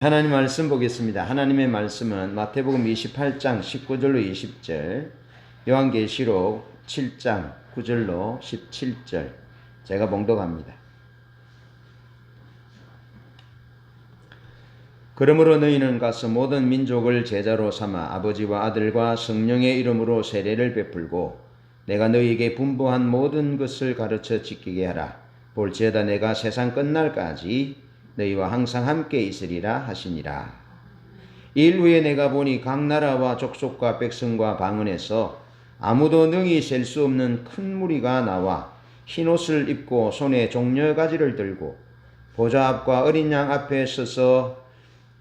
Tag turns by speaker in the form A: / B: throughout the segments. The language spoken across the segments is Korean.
A: 하나님 말씀 보겠습니다. 하나님의 말씀은 마태복음 28장 19절로 20절, 요한계시록 7장 9절로 17절, 제가 봉독합니다. 그러므로 너희는 가서 모든 민족을 제자로 삼아 아버지와 아들과 성령의 이름으로 세례를 베풀고 내가 너희에게 분부한 모든 것을 가르쳐 지키게 하라. 볼지어다 내가 세상 끝날까지 너희와 항상 함께 있으리라 하시니라. 일 후에 내가 보니 각 나라와 족속과 백성과 방언에서 아무도 능히 셀 수 없는 큰 무리가 나와 흰옷을 입고 손에 종려가지를 들고 보좌 앞과 어린 양 앞에 서서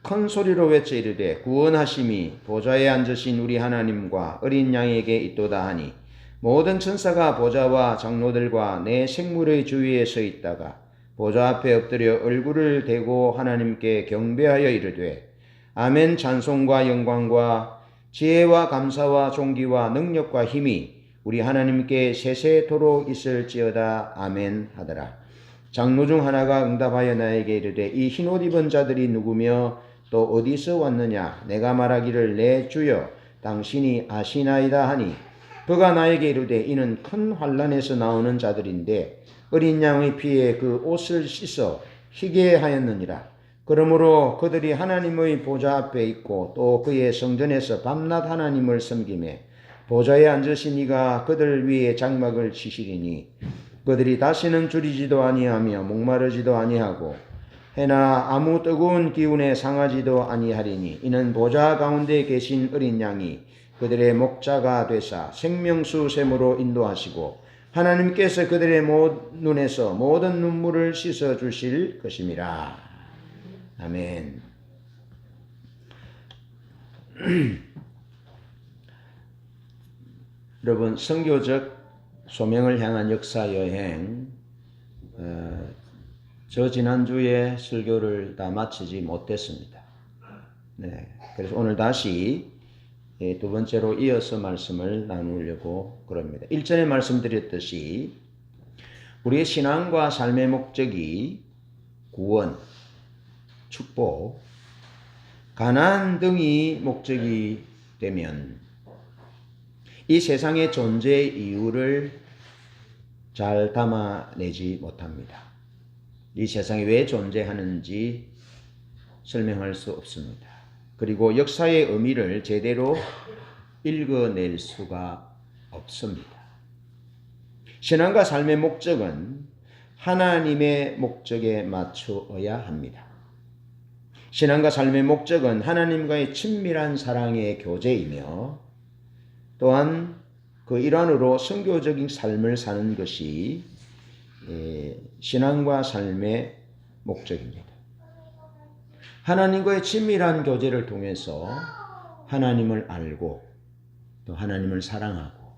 A: 큰 소리로 외쳐 이르되 구원하심이 보좌에 앉으신 우리 하나님과 어린 양에게 있도다 하니 모든 천사가 보좌와 장로들과 내 생물의 주위에 서 있다가 보좌 앞에 엎드려 얼굴을 대고 하나님께 경배하여 이르되 아멘. 찬송과 영광과 지혜와 감사와 존귀와 능력과 힘이 우리 하나님께 세세토록 있을지어다. 아멘 하더라. 장로 중 하나가 응답하여 나에게 이르되 이 흰옷 입은 자들이 누구며 또 어디서 왔느냐? 내가 말하기를 내 주여 당신이 아시나이다 하니 그가 나에게 이르되 이는 큰 환난에서 나오는 자들인데 어린 양의 피에 그 옷을 씻어 희게 하였느니라. 그러므로 그들이 하나님의 보좌 앞에 있고 또 그의 성전에서 밤낮 하나님을 섬기매 보좌에 앉으신 이가 그들 위에 장막을 치시리니 그들이 다시는 줄이지도 아니하며 목마르지도 아니하고 해나 아무 뜨거운 기운에 상하지도 아니하리니 이는 보좌 가운데 계신 어린 양이 그들의 목자가 되사 생명수 샘으로 인도하시고 하나님께서 그들의 눈에서 모든 눈물을 씻어 주실 것임이라. 아멘. 여러분, 선교적 소명을 향한 역사 여행, 저 지난주에 설교를 다 마치지 못했습니다. 네, 그래서 오늘 다시 두 번째로 이어서 말씀을 나누려고 그럽니다. 일전에 말씀드렸듯이 우리의 신앙과 삶의 목적이 구원, 축복, 가난 등이 목적이 되면 이 세상의 존재의 이유를 잘 담아내지 못합니다. 이 세상이 왜 존재하는지 설명할 수 없습니다. 그리고 역사의 의미를 제대로 읽어낼 수가 없습니다. 신앙과 삶의 목적은 하나님의 목적에 맞추어야 합니다. 신앙과 삶의 목적은 하나님과의 친밀한 사랑의 교제이며 또한 그 일환으로 선교적인 삶을 사는 것이 신앙과 삶의 목적입니다. 하나님과의 친밀한 교제를 통해서 하나님을 알고 또 하나님을 사랑하고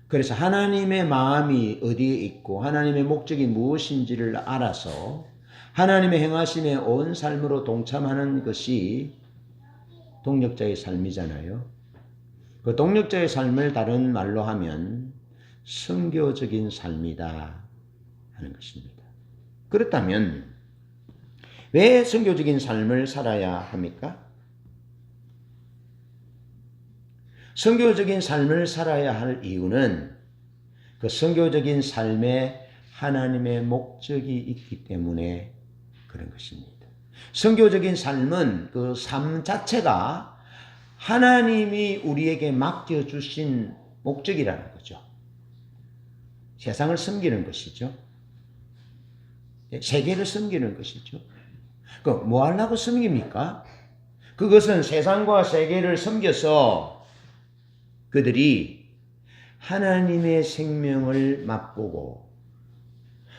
A: 그래서 하나님의 마음이 어디에 있고 하나님의 목적이 무엇인지를 알아서 하나님의 행하심에 온 삶으로 동참하는 것이 동력자의 삶이잖아요. 그 동력자의 삶을 다른 말로 하면 선교적인 삶이다 하는 것입니다. 그렇다면 왜 선교적인 삶을 살아야 합니까? 선교적인 삶을 살아야 할 이유는 그 선교적인 삶에 하나님의 목적이 있기 때문에 그런 것입니다. 선교적인 삶은 그 삶 자체가 하나님이 우리에게 맡겨주신 목적이라는 거죠. 세상을 섬기는 것이죠. 세계를 섬기는 것이죠. 뭐 하려고 섬깁니까? 그것은 세상과 세계를 섬겨서 그들이 하나님의 생명을 맛보고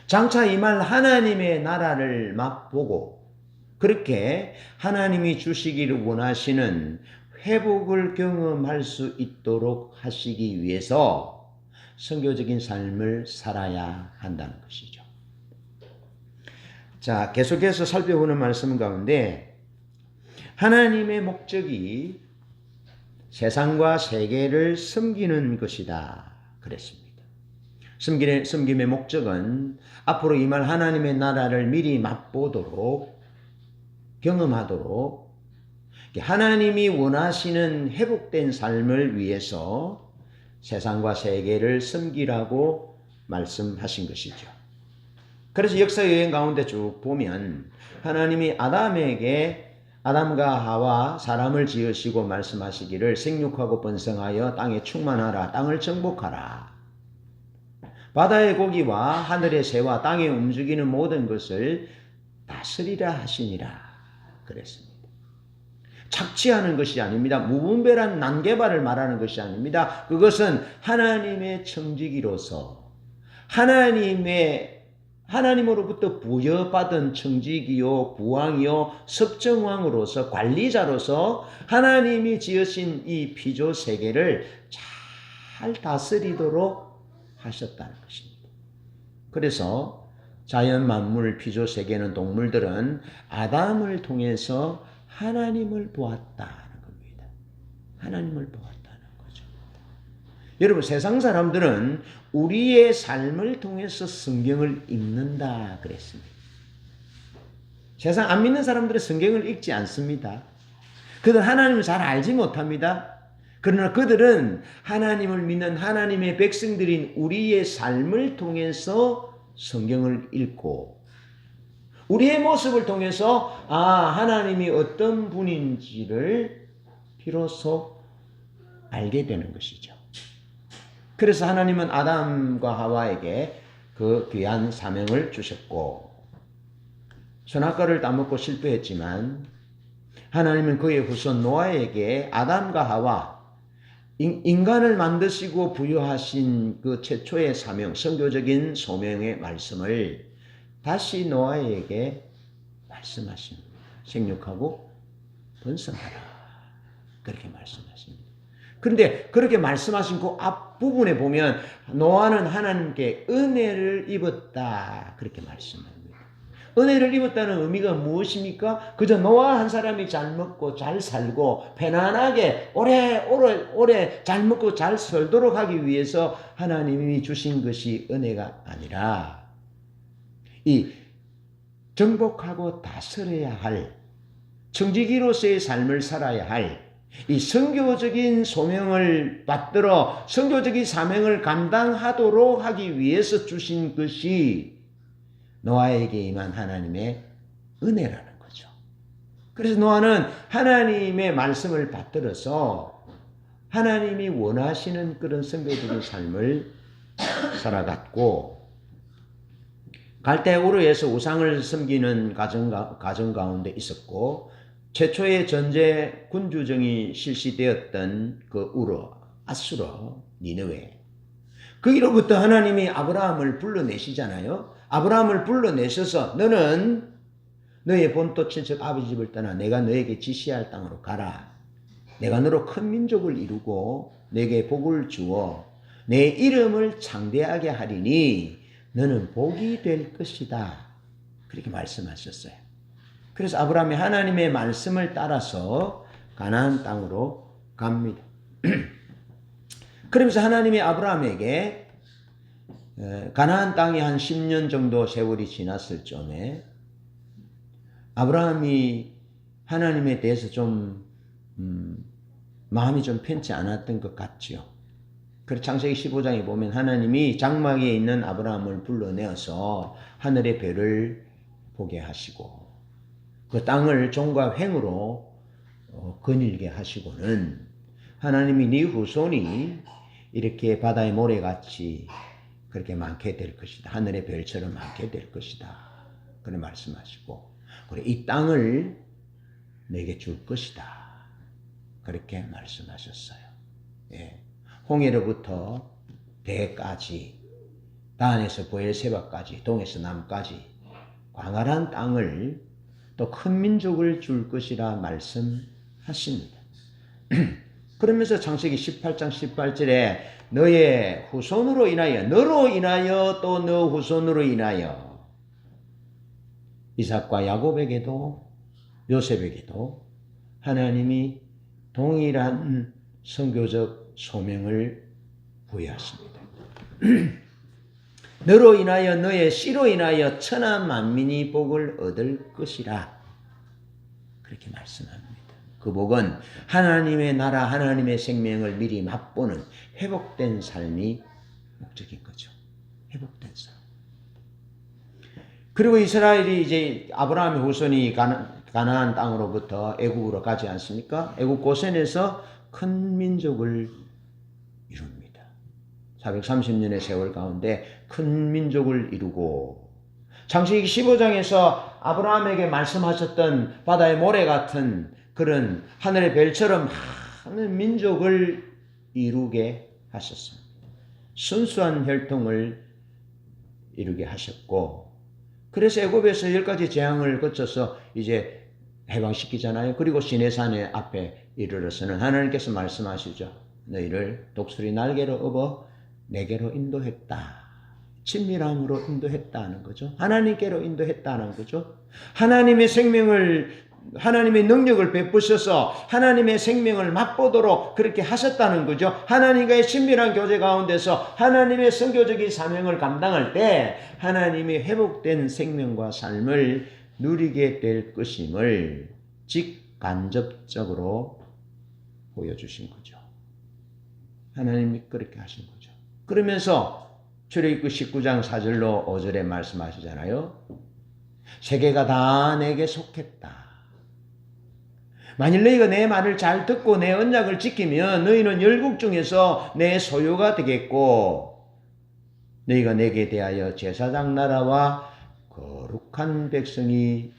A: 장차 임할 하나님의 나라를 맛보고 그렇게 하나님이 주시기를 원하시는 회복을 경험할 수 있도록 하시기 위해서 선교적인 삶을 살아야 한다는 것이죠. 자, 계속해서 살펴보는 말씀 가운데 하나님의 목적이 세상과 세계를 섬기는 것이다 그랬습니다. 섬김의 목적은 앞으로 임할 하나님의 나라를 미리 맛보도록 경험하도록 하나님이 원하시는 회복된 삶을 위해서 세상과 세계를 섬기라고 말씀하신 것이죠. 그래서 역사 여행 가운데 쭉 보면 하나님이 아담과 하와 사람을 지으시고 말씀하시기를 생육하고 번성하여 땅에 충만하라, 땅을 정복하라. 바다의 고기와 하늘의 새와 땅에 움직이는 모든 것을 다스리라 하시니라 그랬습니다. 착취하는 것이 아닙니다. 무분별한 난개발을 말하는 것이 아닙니다. 그것은 하나님의 청지기로서 하나님으로부터 부여받은 청지기요, 부왕이요, 섭정왕으로서 관리자로서 하나님이 지으신 이 피조 세계를 잘 다스리도록 하셨다는 것입니다. 그래서 자연 만물, 피조 세계는 동물들은 아담을 통해서 하나님을 보았다는 겁니다. 하나님을 보았다는 거죠. 여러분, 세상 사람들은 우리의 삶을 통해서 성경을 읽는다 그랬습니다. 세상 안 믿는 사람들은 성경을 읽지 않습니다. 그들은 하나님을 잘 알지 못합니다. 그러나 그들은 하나님을 믿는 하나님의 백성들인 우리의 삶을 통해서 성경을 읽고 우리의 모습을 통해서 하나님이 어떤 분인지를 비로소 알게 되는 것이죠. 그래서 하나님은 아담과 하와에게 그 귀한 사명을 주셨고 선악과를 따먹고 실패했지만 하나님은 그의 후손 노아에게 아담과 하와 인간을 만드시고 부여하신 그 최초의 사명, 선교적인 소명의 말씀을 다시 노아에게 말씀하십니다. 생육하고 번성하라. 그렇게 말씀하십니다. 그런데 그렇게 말씀하신 그 앞부분에 보면 노아는 하나님께 은혜를 입었다. 그렇게 말씀합니다. 은혜를 입었다는 의미가 무엇입니까? 그저 노아 한 사람이 잘 먹고 잘 살고 편안하게 오래 잘 먹고 잘 살도록 하기 위해서 하나님이 주신 것이 은혜가 아니라 이 정복하고 다스려야 할 청지기로서의 삶을 살아야 할 이 선교적인 소명을 받들어 선교적인 사명을 감당하도록 하기 위해서 주신 것이 노아에게 임한 하나님의 은혜라는 거죠. 그래서 노아는 하나님의 말씀을 받들어서 하나님이 원하시는 그런 선교적인 삶을 살아갔고 갈대 우르에서 우상을 섬기는 가정 가운데 있었고 최초의 전제 군주정이 실시되었던 그 우르, 아수르, 니느웨 거기로부터 하나님이 아브라함을 불러내시잖아요. 아브라함을 불러내셔서 너는 너의 본토 친척 아버지 집을 떠나 내가 너에게 지시할 땅으로 가라. 내가 너로 큰 민족을 이루고 내게 복을 주어 내 이름을 창대하게 하리니 너는 복이 될 것이다. 그렇게 말씀하셨어요. 그래서 아브라함이 하나님의 말씀을 따라서 가나안 땅으로 갑니다. 그러면서 하나님이 아브라함에게 가나안 땅이 한 10년 정도 세월이 지났을 쯤에 아브라함이 하나님에 대해서 좀 마음이 좀 편치 않았던 것 같지요. 그래서 창세기 15장에 보면 하나님이 장막에 있는 아브라함을 불러내어서 하늘의 별을 보게 하시고 그 땅을 종과 횡으로 거닐게 하시고는 하나님이 네 후손이 이렇게 바다의 모래같이 그렇게 많게 될 것이다. 하늘의 별처럼 많게 될 것이다. 그렇게 말씀하시고 그래 이 땅을 내게 줄 것이다. 그렇게 말씀하셨어요. 예. 홍해로부터 대까지 단에서 보엘세바까지 동에서 남까지 광활한 땅을 또 큰 민족을 줄 것이라 말씀하십니다. 그러면서 창세기 18장 18절에 너의 후손으로 인하여 너로 인하여 또 너 후손으로 인하여 이삭과 야곱에게도 요셉에게도 하나님이 동일한 선교적 소명을 부여하십니다. 너로 인하여 너의 씨로 인하여 천하 만민이 복을 얻을 것이라. 그렇게 말씀합니다. 그 복은 하나님의 나라, 하나님의 생명을 미리 맛보는 회복된 삶이 목적인 거죠. 회복된 삶. 그리고 이스라엘이 이제 아브라함의 후손이 가나안 땅으로부터 애국으로 가지 않습니까? 애국 고센에서 큰 민족을 이룹니다. 430년의 세월 가운데 큰 민족을 이루고 창세기 15장에서 아브라함에게 말씀하셨던 바다의 모래 같은 그런 하늘의 별처럼 많은 민족을 이루게 하셨습니다. 순수한 혈통을 이루게 하셨고 그래서 애굽에서 10가지 재앙을 거쳐서 이제 해방시키잖아요. 그리고 시내산의 앞에 이르러서는 하나님께서 말씀하시죠. 너희를 독수리 날개로 업어 내게로 인도했다. 친밀함으로 인도했다는 거죠. 하나님께로 인도했다는 거죠. 하나님의 능력을 베푸셔서 하나님의 생명을 맛보도록 그렇게 하셨다는 거죠. 하나님과의 친밀한 교제 가운데서 하나님의 선교적인 사명을 감당할 때 하나님의 회복된 생명과 삶을 누리게 될 것임을 직간접적으로 보여주신 거죠. 하나님이 그렇게 하신 거죠. 그러면서 출애굽기 19장 4절로 5절에 말씀하시잖아요. 세계가 다 내게 속했다. 만일 너희가 내 말을 잘 듣고 내 언약을 지키면 너희는 열국 중에서 내 소유가 되겠고 너희가 내게 대하여 제사장 나라와 거룩한 백성이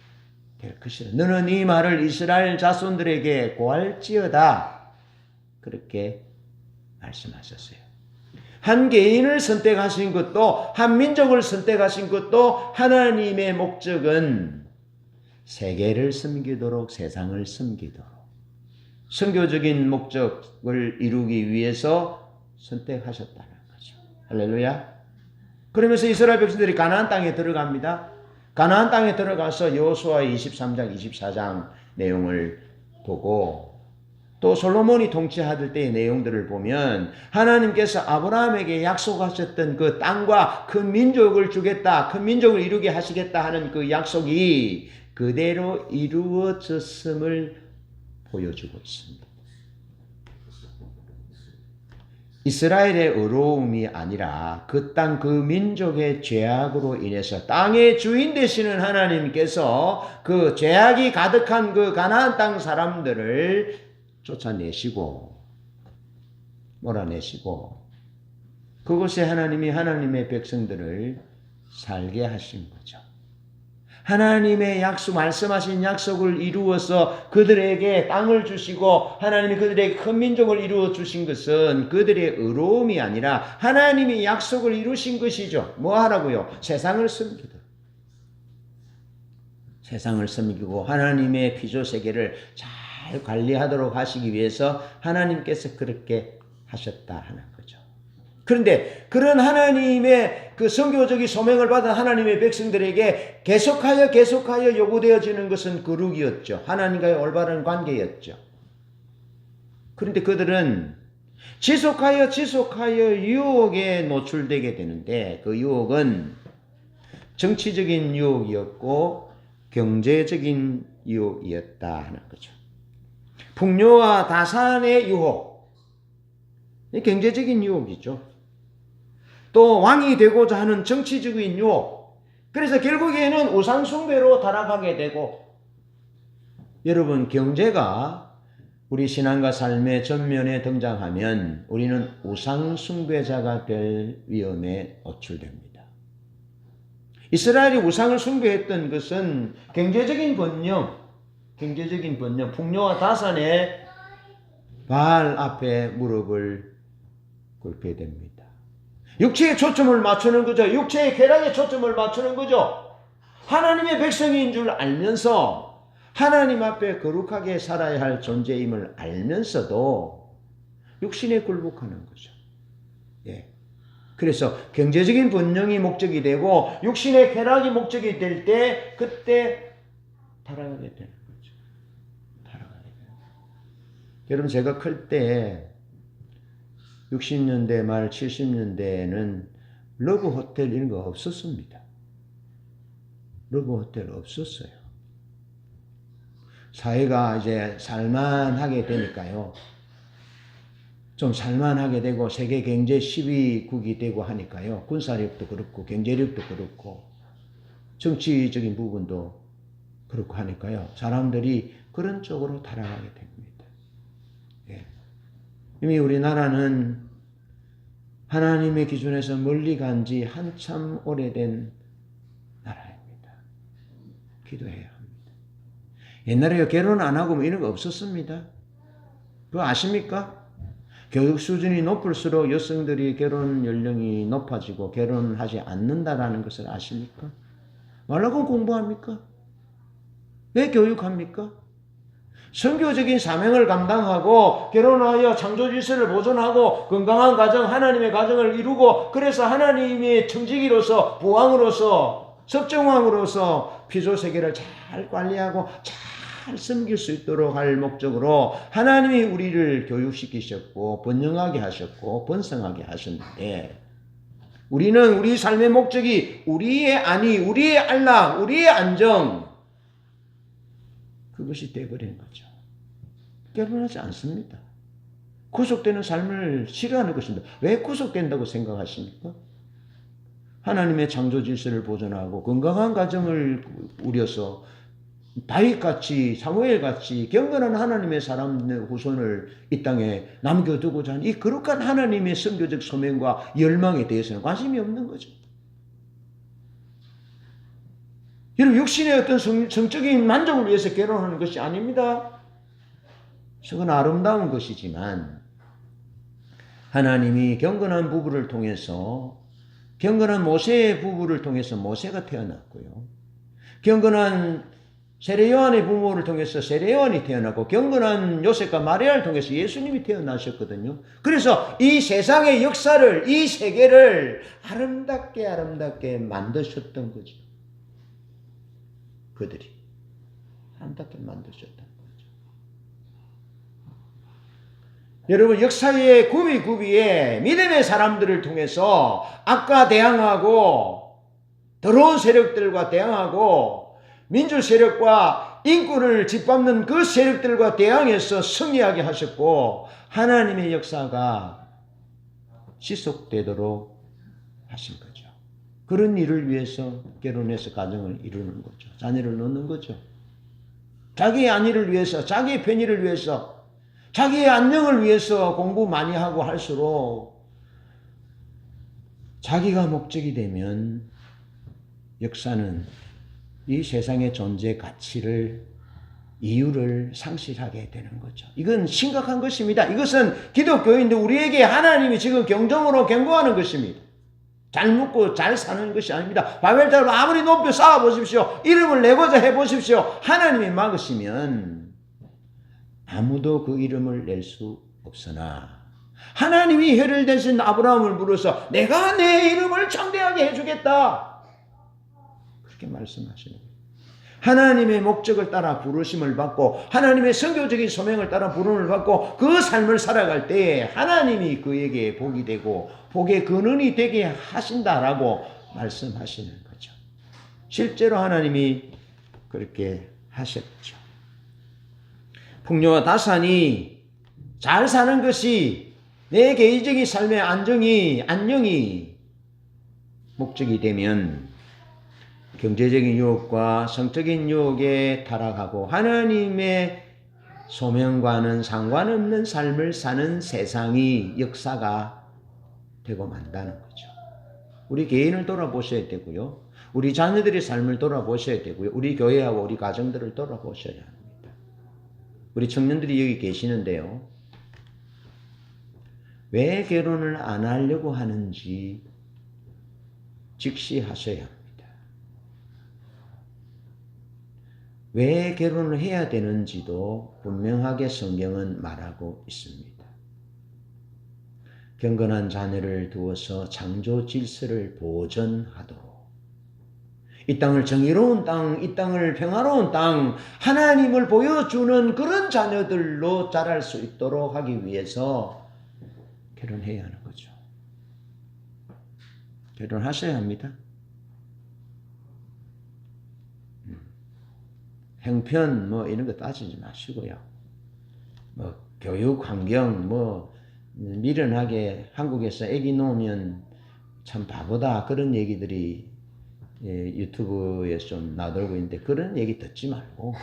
A: 될 것이라. 너는 이 말을 이스라엘 자손들에게 고할지어다. 그렇게 말씀하셨어요. 한 개인을 선택하신 것도 한 민족을 선택하신 것도 하나님의 목적은 세계를 섬기도록 세상을 섬기도록 선교적인 목적을 이루기 위해서 선택하셨다는 거죠. 할렐루야. 그러면서 이스라엘 백성들이 가나안 땅에 들어갑니다. 가나안 땅에 들어가서 여호수아 23장 24장 내용을 보고 또 솔로몬이 통치하던 때의 내용들을 보면 하나님께서 아브라함에게 약속하셨던 그 땅과 그 민족을 주겠다, 그 민족을 이루게 하시겠다 하는 그 약속이 그대로 이루어졌음을 보여주고 있습니다. 이스라엘의 의로움이 아니라 그 땅, 그 민족의 죄악으로 인해서 땅의 주인 되시는 하나님께서 그 죄악이 가득한 그 가나안 땅 사람들을 쫓아내시고 몰아내시고 그곳에 하나님이 하나님의 백성들을 살게 하신 거죠. 하나님의 약속, 말씀하신 약속을 이루어서 그들에게 땅을 주시고 하나님이 그들에게 큰 민족을 이루어 주신 것은 그들의 의로움이 아니라 하나님이 약속을 이루신 것이죠. 뭐 하라고요? 세상을 섬기도록. 세상을 섬기고 하나님의 피조 세계를 잘 관리하도록 하시기 위해서 하나님께서 그렇게 하셨다 하는 거죠. 그런데 그런 하나님의 그 선교적인 소명을 받은 하나님의 백성들에게 계속하여 요구되어지는 것은 거룩이었죠. 하나님과의 올바른 관계였죠. 그런데 그들은 지속하여 유혹에 노출되게 되는데 그 유혹은 정치적인 유혹이었고 경제적인 유혹이었다 하는 거죠. 풍요와 다산의 유혹, 경제적인 유혹이죠. 또 왕이 되고자 하는 정치적인 유혹, 그래서 결국에는 우상숭배로 타락하게 되고 여러분 경제가 우리 신앙과 삶의 전면에 등장하면 우리는 우상숭배자가 될 위험에 노출됩니다. 이스라엘이 우상을 숭배했던 것은 경제적인 번영, 풍요와 다산의 바알 앞에 무릎을 꿇게 됩니다. 육체에 초점을 맞추는 거죠. 육체의 쾌락에 초점을 맞추는 거죠. 하나님의 백성인 줄 알면서 하나님 앞에 거룩하게 살아야 할 존재임을 알면서도 육신에 굴복하는 거죠. 예. 그래서 경제적인 번영이 목적이 되고 육신의 쾌락이 목적이 될 때 그때 타락하게 되는 거죠. 타락하게 되는 거죠. 여러분 제가 클 때 60년대 말 70년대에는 러브 호텔 이런 거 없었습니다. 러브 호텔 없었어요. 사회가 이제 살만하게 되니까요. 좀 살만하게 되고 세계 경제 10위국이 되고 하니까요. 군사력도 그렇고 경제력도 그렇고 정치적인 부분도 그렇고 하니까요. 사람들이 그런 쪽으로 타락하게 됩니다. 예. 이미 우리나라는 하나님의 기준에서 멀리 간 지 한참 오래된 나라입니다. 기도해야 합니다. 옛날에 결혼 안 하고 뭐 이런 거 없었습니다. 그거 아십니까? 교육 수준이 높을수록 여성들이 결혼 연령이 높아지고 결혼하지 않는다라는 것을 아십니까? 말라고 공부합니까? 왜 교육합니까? 선교적인 사명을 감당하고 결혼하여 창조 질서를 보존하고 건강한 가정, 하나님의 가정을 이루고 그래서 하나님의 청지기로서 부왕으로서 섭정왕으로서 피조 세계를 잘 관리하고 잘 섬길 수 있도록 할 목적으로 하나님이 우리를 교육시키셨고 번영하게 하셨고 번성하게 하셨는데 우리는 우리 삶의 목적이 우리의 안위, 우리의 안락, 우리의 안정 그것이 되어버린 거죠. 결혼하지 않습니다. 구속되는 삶을 싫어하는 것입니다. 왜 구속된다고 생각하십니까? 하나님의 창조 질서를 보존하고 건강한 가정을 우려서 다윗같이 사무엘같이 경건한 하나님의 사람의 후손을 이 땅에 남겨두고자 하는 이 거룩한 하나님의 선교적 소명과 열망에 대해서는 관심이 없는 거죠. 여러분 육신의 어떤 성적인 만족을 위해서 결혼하는 것이 아닙니다. 그건 아름다운 것이지만 하나님이 경건한 부부를 통해서 경건한 모세의 부부를 통해서 모세가 태어났고요. 경건한 세례요한의 부모를 통해서 세례요한이 태어나고 경건한 요셉과 마리아를 통해서 예수님이 태어나셨거든요. 그래서 이 세상의 역사를 이 세계를 아름답게 만드셨던 거죠. 그들이 아름답게 만드셨던 거죠. 여러분 역사의 구비에 믿음의 사람들을 통해서 악과 대항하고 더러운 세력들과 대항하고 민주 세력과 인권을 짓밟는 그 세력들과 대항해서 승리하게 하셨고 하나님의 역사가 지속되도록 하신 거죠. 그런 일을 위해서 결혼해서 가정을 이루는 거죠. 자녀를 낳는 거죠. 자기의 안위를 위해서, 자기의 편의를 위해서, 자기의 안녕을 위해서 공부 많이 하고 할수록 자기가 목적이 되면 역사는 이 세상의 존재 가치를 이유를 상실하게 되는 거죠. 이건 심각한 것입니다. 이것은 기독교인들 우리에게 하나님이 지금 경종으로 경고하는 것입니다. 잘 먹고 잘 사는 것이 아닙니다. 바벨탑을 아무리 높여 쌓아 보십시오. 이름을 내고자 해 보십시오. 하나님이 막으시면 아무도 그 이름을 낼 수 없으나 하나님이 혀를 대신 아브라함을 불러서 내가 내 이름을 창대하게 해주겠다. 그렇게 말씀하시는 거예요. 하나님의 목적을 따라 부르심을 받고 하나님의 선교적인 소명을 따라 부름을 받고 그 삶을 살아갈 때에 하나님이 그에게 복이 되고 복의 근원이 되게 하신다라고 말씀하시는 거죠. 실제로 하나님이 그렇게 하셨죠. 풍요와 다산이 잘 사는 것이 내 개인적인 삶의 안녕이 목적이 되면 경제적인 유혹과 성적인 유혹에 타락하고 하나님의 소명과는 상관없는 삶을 사는 세상이 역사가 되고 만다는 거죠. 우리 개인을 돌아보셔야 되고요. 우리 자녀들의 삶을 돌아보셔야 되고요. 우리 교회하고 우리 가정들을 돌아보셔야 합니다. 우리 청년들이 여기 계시는데요. 왜 결혼을 안 하려고 하는지 직시하셔야 합니다. 왜 결혼을 해야 되는지도 분명하게 성경은 말하고 있습니다. 경건한 자녀를 두어서 창조 질서를 보존하도록 이 땅을 정의로운 땅, 이 땅을 평화로운 땅, 하나님을 보여주는 그런 자녀들로 자랄 수 있도록 하기 위해서 결혼해야 하는 거죠. 결혼하셔야 합니다. 형편 뭐 이런 거 따지지 마시고요. 뭐 교육 환경 뭐 미련하게 한국에서 애기 놓으면 참 바보다 그런 얘기들이 유튜브에 좀 나돌고 있는데 그런 얘기 듣지 말고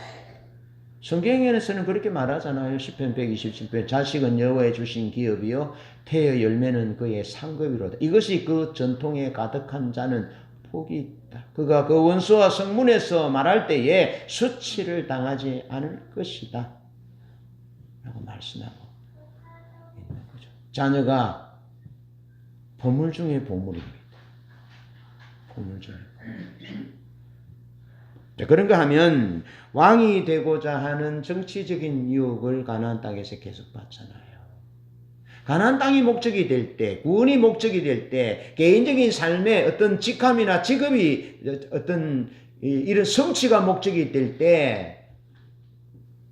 A: 성경에서는 그렇게 말하잖아요. 시편 127편 자식은 여호와의 주신 기업이요 태의 열매는 그의 상급이로다. 이것이 그 전통에 가득한 자는 복이 있다. 그가 그 원수와 성문에서 말할 때에 수치를 당하지 않을 것이다 라고 말씀하고 있는 거죠. 자녀가 보물 중에 보물입니다. 보물 중에 보물. 그런가 하면 왕이 되고자 하는 정치적인 유혹을 가나안 땅에서 계속 받잖아요. 가나안 땅이 목적이 될 때, 구원이 목적이 될 때, 개인적인 삶의 어떤 직함이나 직업이 어떤 이런 성취가 목적이 될 때,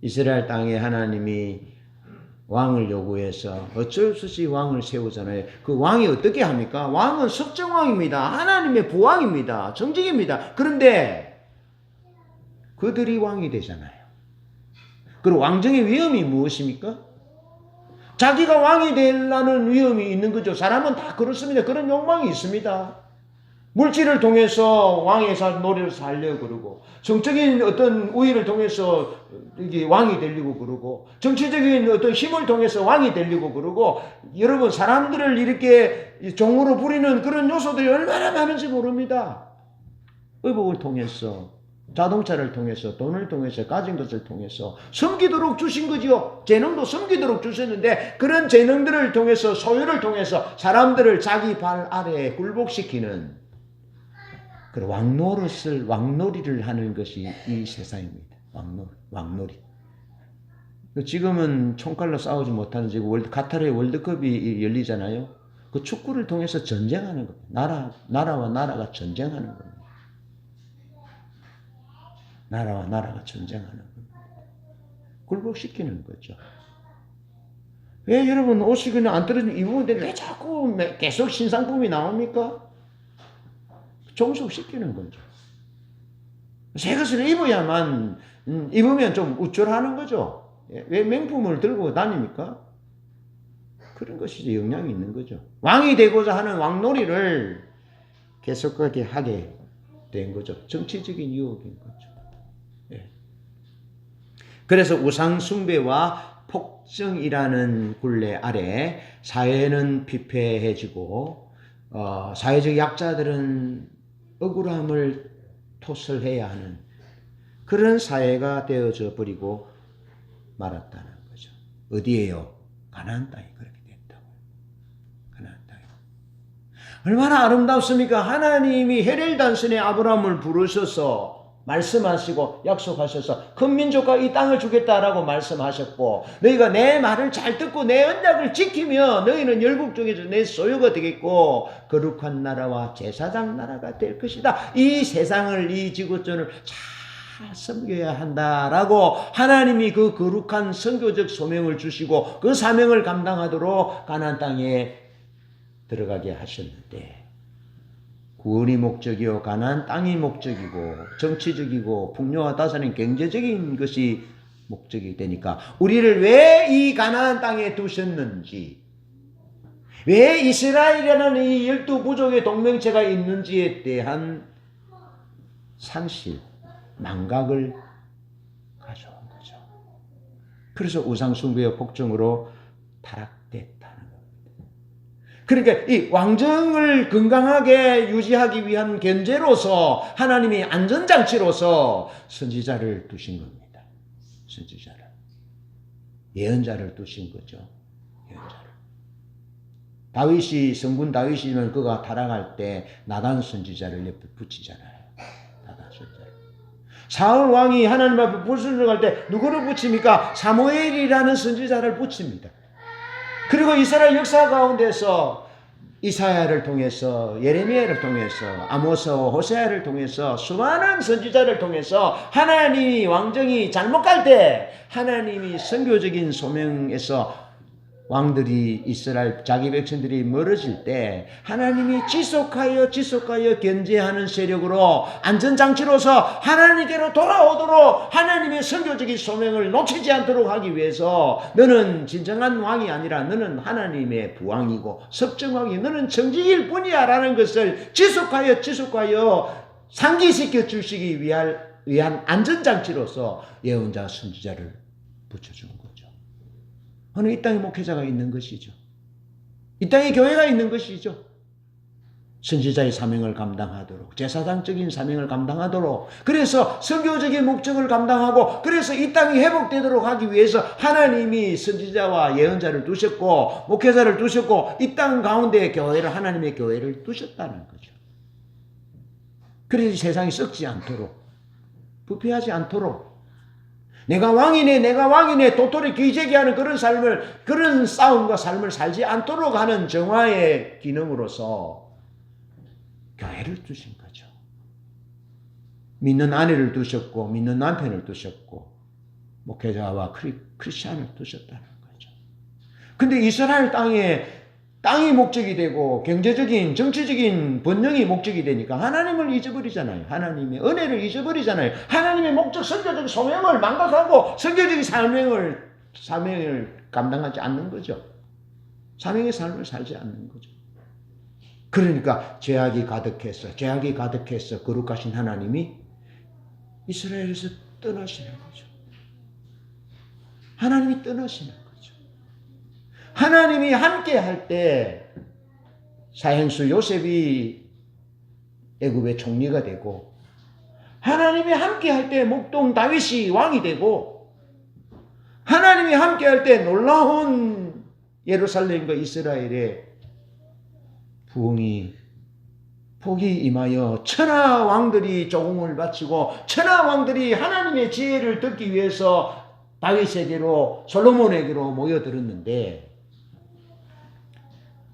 A: 이스라엘 땅에 하나님이 왕을 요구해서 어쩔 수 없이 왕을 세우잖아요. 그 왕이 어떻게 합니까? 왕은 석정왕입니다. 하나님의 부왕입니다. 정직입니다. 그런데 그들이 왕이 되잖아요. 그리고 왕정의 위험이 무엇입니까? 자기가 왕이 되려는 위험이 있는 거죠. 사람은 다 그렇습니다. 그런 욕망이 있습니다. 물질을 통해서 왕의 노래를 살려고 그러고, 정적인 어떤 우위를 통해서 이게 왕이 되려고 그러고, 정치적인 어떤 힘을 통해서 왕이 되려고 그러고, 여러분 사람들을 이렇게 종으로 부리는 그런 요소들이 얼마나 많은지 모릅니다. 의복을 통해서, 자동차를 통해서, 돈을 통해서, 가진 것을 통해서 섬기도록 주신 거지요. 재능도 섬기도록 주셨는데 그런 재능들을 통해서, 소유를 통해서 사람들을 자기 발 아래에 굴복시키는 그런 왕놀이를 하는 것이 이 세상입니다. 왕놀이. 지금은 총칼로 싸우지 못하는 지금 카타르의 월드컵이 열리잖아요. 그 축구를 통해서 전쟁하는 겁니다. 나라와 나라가 전쟁하는 겁니다. 나라와 나라가 전쟁하는 겁니다. 굴복시키는 거죠. 왜 여러분 옷이 그냥 안 떨어지면 입으면 왜 자꾸 계속 신상품이 나옵니까? 종속시키는 거죠. 새 것을 입어야만, 입으면 좀 우쭐하는 거죠. 왜 명품을 들고 다닙니까? 그런 것이 영향이 있는 거죠. 왕이 되고자 하는 왕놀이를 계속하게 하게 된 거죠. 정치적인 유혹인 거죠. 그래서 우상숭배와 폭정이라는 굴레 아래 사회는 피폐해지고 사회적 약자들은 억울함을 토설해야 하는 그런 사회가 되어져 버리고 말았다는 거죠. 어디에요? 가나안 땅이 그렇게 됐다고요. 가나안 땅이. 얼마나 아름답습니까? 하나님이 헤렐단선에 아브라함을 부르셔서 말씀하시고 약속하셔서 큰 민족과 이 땅을 주겠다라고 말씀하셨고, 너희가 내 말을 잘 듣고 내 언약을 지키면 너희는 열국 중에서 내 소유가 되겠고 거룩한 나라와 제사장 나라가 될 것이다. 이 세상을, 이 지구촌을 잘 섬겨야 한다라고 하나님이 그 거룩한 선교적 소명을 주시고 그 사명을 감당하도록 가나안 땅에 들어가게 하셨는데, 구원이 목적이요 가나안 땅이 목적이고 정치적이고 풍요와 다스린 경제적인 것이 목적이 되니까 우리를 왜 이 가나안 땅에 두셨는지, 왜 이스라엘이라는 이 12부족의 동맹체가 있는지에 대한 상실, 망각을 가져온 거죠. 그래서 우상숭배와 폭정으로 타락됐다는 겁니다. 그러니까 이 왕정을 건강하게 유지하기 위한 견제로서 하나님이 안전장치로서 선지자를 두신 겁니다. 선지자를. 예언자를 두신 거죠. 예언자를. 다윗이, 성군 다윗이면 그가 타락할 때 나단 선지자를 옆에 붙이잖아요. 나단 선지자를. 사울 왕이 하나님 앞에 불순을 갈 때 누구를 붙입니까? 사무엘이라는 선지자를 붙입니다. 그리고 이스라엘 역사 가운데서 이사야를 통해서, 예레미야를 통해서, 아모스와 호세아를 통해서, 수많은 선지자를 통해서 하나님이 왕정이 잘못 갈 때 하나님이 선교적인 소명에서 왕들이 이스라엘 자기 백성들이 멀어질 때 하나님이 지속하여 견제하는 세력으로 안전장치로서 하나님께로 돌아오도록 하나님의 선교적인 소명을 놓치지 않도록 하기 위해서 너는 진정한 왕이 아니라 너는 하나님의 부왕이고 섭정왕이 너는 정직일 뿐이야 라는 것을 지속하여 상기시켜 주시기 위한 안전장치로서 예언자 선지자를 붙여준 거죠. 오늘 이 땅에 목회자가 있는 것이죠. 이 땅에 교회가 있는 것이죠. 선지자의 사명을 감당하도록, 제사장적인 사명을 감당하도록, 그래서 선교적인 목적을 감당하고, 그래서 이 땅이 회복되도록 하기 위해서 하나님이 선지자와 예언자를 두셨고 목회자를 두셨고 이 땅 가운데 교회를, 하나님의 교회를 두셨다는 거죠. 그래서 세상이 썩지 않도록, 부패하지 않도록, 내가 왕이네 도토리 기재기하는 그런 싸움과 삶을 살지 않도록 하는 정화의 기능으로서 교회를 두신 거죠. 믿는 아내를 두셨고 믿는 남편을 두셨고 목회자와 크리스찬을 두셨다는 거죠. 근데 이스라엘 땅이 목적이 되고 경제적인 정치적인 번영이 목적이 되니까 하나님을 잊어버리잖아요. 하나님의 은혜를 잊어버리잖아요. 하나님의 목적 선교적 소명을 망각하고 선교적인 사명을 감당하지 않는 거죠. 사명의 삶을 살지 않는 거죠. 그러니까 죄악이 가득해서 거룩하신 하나님이 이스라엘에서 떠나시는 거죠. 하나님이 떠나시는 거죠. 하나님이 함께 할 때 사행수 요셉이 애굽의 총리가 되고, 하나님이 함께 할 때 목동 다윗이 왕이 되고, 하나님이 함께 할 때 놀라운 예루살렘과 이스라엘의 부흥이 복이 임하여 천하 왕들이 조공을 바치고 천하 왕들이 하나님의 지혜를 듣기 위해서 다윗에게로 솔로몬에게로 모여들었는데,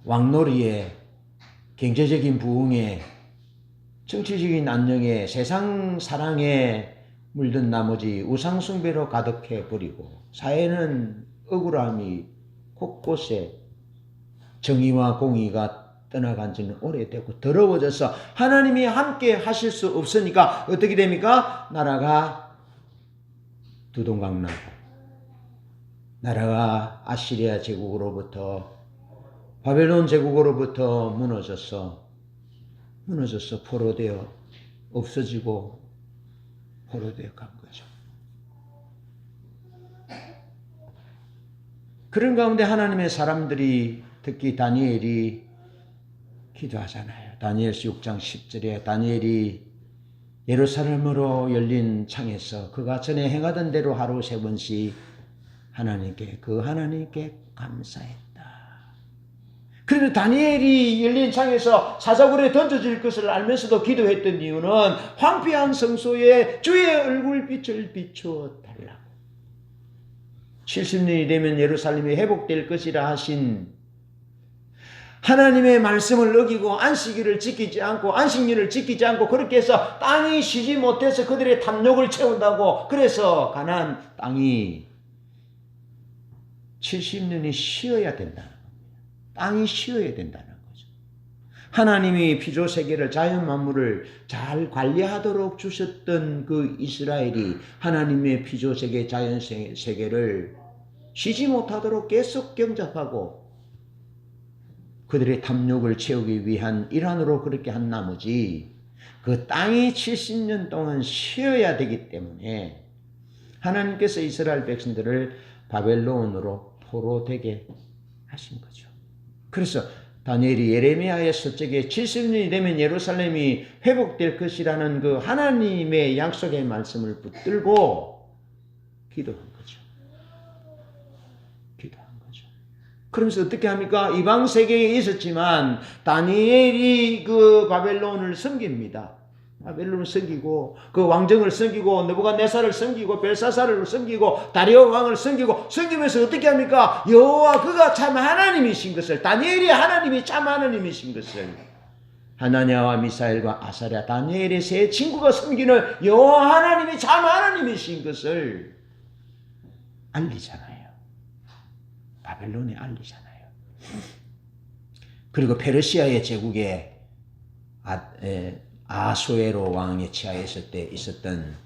A: 왕놀이에, 경제적인 부흥에, 정치적인 안녕에, 세상 사랑에 물든 나머지 우상숭배로 가득해 버리고 사회는 억울함이 곳곳에, 정의와 공의가 떠나간 지는 오래되고 더러워져서 하나님이 함께 하실 수 없으니까 어떻게 됩니까? 나라가 두동강나고, 나라가 아시리아 제국으로부터, 바벨론 제국으로부터 무너져서 포로되어 없어지고 포로되어 간 거죠. 그런 가운데 하나님의 사람들이, 특히 다니엘이 기도하잖아요. 다니엘서 6장 10절에 다니엘이 예루살렘으로 열린 창에서 그가 전에 행하던 대로 하루 3번씩 하나님께 감사했다. 그런데 다니엘이 열린 창에서 사자굴에 던져질 것을 알면서도 기도했던 이유는 황폐한 성소에 주의 얼굴빛을 비추어 달라고. 70년이 되면 예루살렘이 회복될 것이라 하신 하나님의 말씀을 어기고 안식일을 지키지 않고 안식년을 지키지 않고 그렇게 해서 땅이 쉬지 못해서 그들의 탐욕을 채운다고, 그래서 가나안 땅이 70년이 쉬어야 된다는 겁니다. 땅이 쉬어야 된다는 거죠. 하나님이 피조세계를, 자연 만물을 잘 관리하도록 주셨던 그 이스라엘이 하나님의 피조세계, 자연세계를 쉬지 못하도록 계속 경작하고 그들의 탐욕을 채우기 위한 일환으로 그렇게 한 나머지 그 땅이 70년 동안 쉬어야 되기 때문에 하나님께서 이스라엘 백성들을 바벨론으로 포로되게 하신 거죠. 그래서 다니엘이 예레미야의 서적에 70년이 되면 예루살렘이 회복될 것이라는 그 하나님의 약속의 말씀을 붙들고 기도한 거죠. 그러면서 어떻게 합니까? 이방 세계에 있었지만 다니엘이 그 바벨론을 섬깁니다. 바벨론을 섬기고 그 왕정을 섬기고 느부갓네살을 섬기고 벨사살을 섬기고 다리오 왕을 섬기면서 어떻게 합니까? 여호와 그가 참 하나님이신 것을, 다니엘이 하나님이 참 하나님이신 것을, 하나냐와 미사엘과 아사랴, 다니엘의 세 친구가 섬기는 여호와 하나님이 참 하나님이신 것을 알리잖아요. 바벨론에 알리잖아요. 그리고 페르시아의 제국에 아수에로 왕의 치하에 있을 때 있었던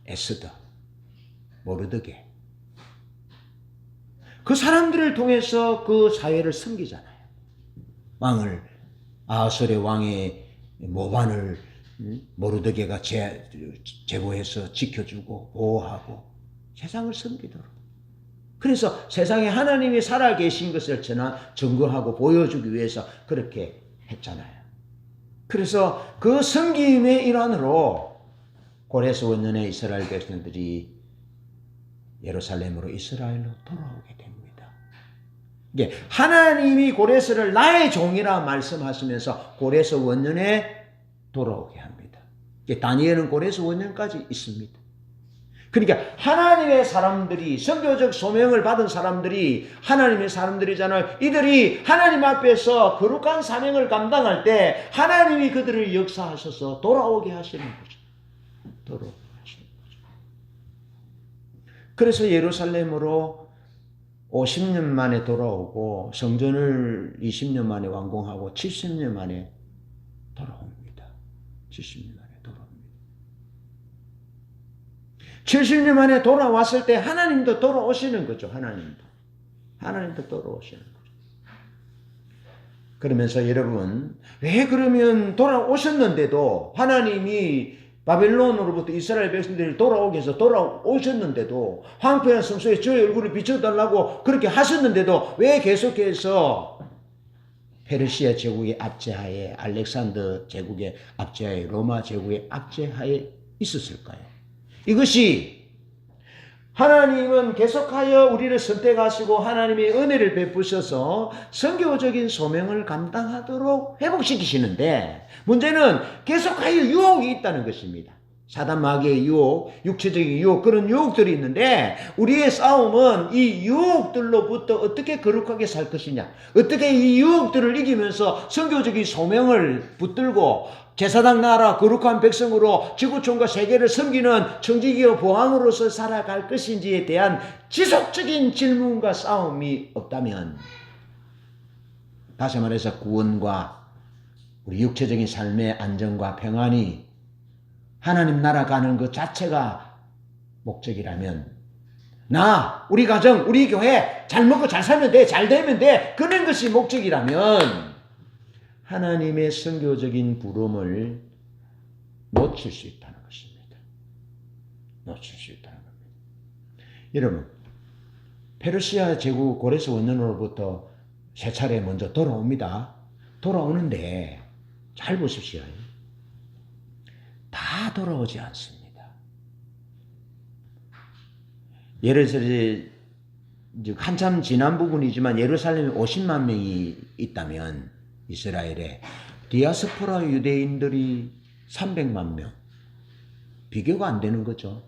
A: 에스더, 모르드게, 그 사람들을 통해서 그 사회를 섬기잖아요. 왕을, 아수르의 왕의 모반을 모르드게가 제보해서 지켜주고 보호하고 세상을 섬기도록. 그래서 세상에 하나님이 살아계신 것을 증거하고 보여주기 위해서 그렇게 했잖아요. 그래서 그 섬김의 일환으로 고레스 원년의 이스라엘 백성들이 예루살렘으로 이스라엘로 돌아오게 됩니다. 이게 하나님이 고레스를 나의 종이라 말씀하시면서 고레스 원년에 돌아오게 합니다. 다니엘은 고레스 원년까지 있습니다. 그러니까 하나님의 사람들이, 선교적 소명을 받은 사람들이 하나님의 사람들이잖아요. 이들이 하나님 앞에서 거룩한 사명을 감당할 때 하나님이 그들을 역사하셔서 돌아오게 하시는 거죠. 돌아오게 하시는 거죠. 그래서 예루살렘으로 50년 만에 돌아오고 성전을 20년 만에 완공하고 70년 만에 돌아옵니다. 70년 만에 돌아옵니다. 70년 만에 돌아왔을 때 하나님도 돌아오시는 거죠. 하나님도 돌아오시는 거죠. 그러면서 여러분, 왜 그러면 돌아오셨는데도 하나님이 바벨론으로부터 이스라엘 백성들이 돌아오게 해서 돌아오셨는데도 황폐한 성소에 저의 얼굴을 비춰달라고 그렇게 하셨는데도 왜 계속해서 페르시아 제국의 압제하에, 알렉산더 제국의 압제하에, 로마 제국의 압제하에 있었을까요? 이것이 하나님은 계속하여 우리를 선택하시고 하나님의 은혜를 베푸셔서 선교적인 소명을 감당하도록 회복시키시는데, 문제는 계속하여 유혹이 있다는 것입니다. 사단 마귀의 유혹, 육체적인 유혹, 그런 유혹들이 있는데 우리의 싸움은 이 유혹들로부터 어떻게 거룩하게 살 것이냐, 어떻게 이 유혹들을 이기면서 선교적인 소명을 붙들고 제사장 나라 거룩한 백성으로 지구촌과 세계를 섬기는 청지기와 보안으로서 살아갈 것인지에 대한 지속적인 질문과 싸움이 없다면, 다시 말해서 구원과 우리 육체적인 삶의 안정과 평안이 하나님 나라 가는 것 자체가 목적이라면, 우리 가정, 우리 교회 잘 먹고 잘 살면 돼, 잘 되면 돼, 그런 것이 목적이라면 하나님의 선교적인 부름을 놓칠 수 있다는 것입니다. 놓칠 수 있다는 겁니다. 여러분, 페르시아 제국 고레스 원년으로부터 세 차례 먼저 돌아옵니다. 돌아오는데 잘 보십시오. 다 돌아오지 않습니다. 예를 들어 한참 지난 부분이지만 예루살렘에 50만 명이 있다면 이스라엘에 디아스포라 유대인들이 300만 명, 비교가 안 되는 거죠.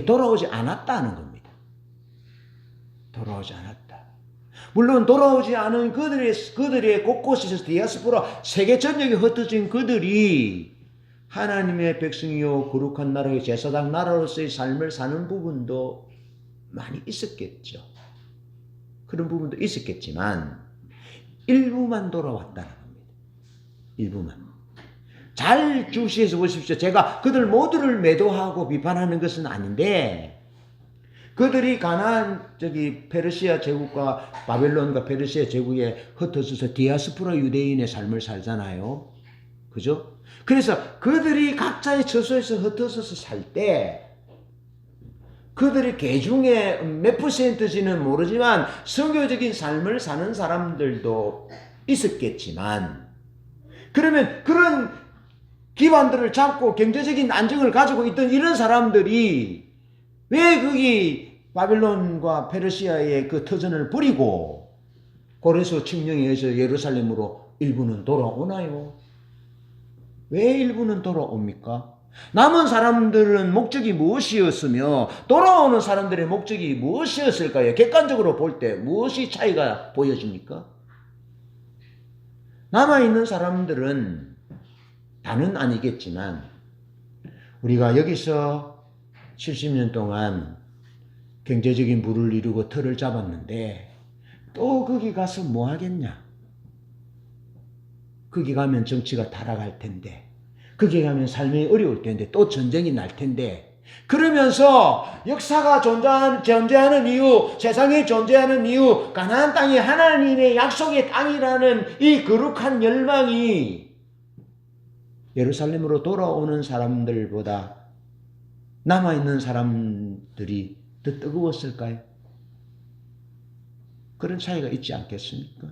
A: 돌아오지 않았다는 겁니다. 돌아오지 않았다. 물론 돌아오지 않은 그들의 곳곳에서 디아스포라 세계 전역에 흩어진 그들이 하나님의 백성이요 거룩한 나라의 제사장 나라로서의 삶을 사는 부분도 많이 있었겠죠. 그런 부분도 있었겠지만 일부만 돌아왔다는 겁니다. 일부만. 잘 주시해서 보십시오. 제가 그들 모두를 매도하고 비판하는 것은 아닌데, 그들이 페르시아 제국과 바벨론과 페르시아 제국에 흩어져서 디아스포라 유대인의 삶을 살잖아요. 그죠? 그래서 그들이 각자의 처소에서 흩어져서 살 때 그들의 계중의 몇 %인지는 모르지만 선교적인 삶을 사는 사람들도 있었겠지만, 그러면 그런 기반들을 잡고 경제적인 안정을 가지고 있던 이런 사람들이 왜 거기 바벨론과 페르시아의 그 터전을 버리고 고레스 칙령에 의해서 예루살렘으로 일부는 돌아오나요? 왜 일부는 돌아옵니까? 남은 사람들은 목적이 무엇이었으며 돌아오는 사람들의 목적이 무엇이었을까요? 객관적으로 볼 때 무엇이 차이가 보여집니까? 남아있는 사람들은 다는 아니겠지만 우리가 여기서 70년 동안
B: 경제적인 부를 이루고 틀을 잡았는데 또 거기 가서 뭐 하겠냐? 거기 가면 정치가 타락할 텐데, 거기 가면 삶이 어려울 텐데, 또 전쟁이 날 텐데, 그러면서 역사가 존재하는 이유, 세상이 존재하는 이유, 가나안 땅이 하나님의 약속의 땅이라는 이 거룩한 열망이 예루살렘으로 돌아오는 사람들보다 남아있는 사람들이 더 뜨거웠을까요? 그런 차이가 있지 않겠습니까?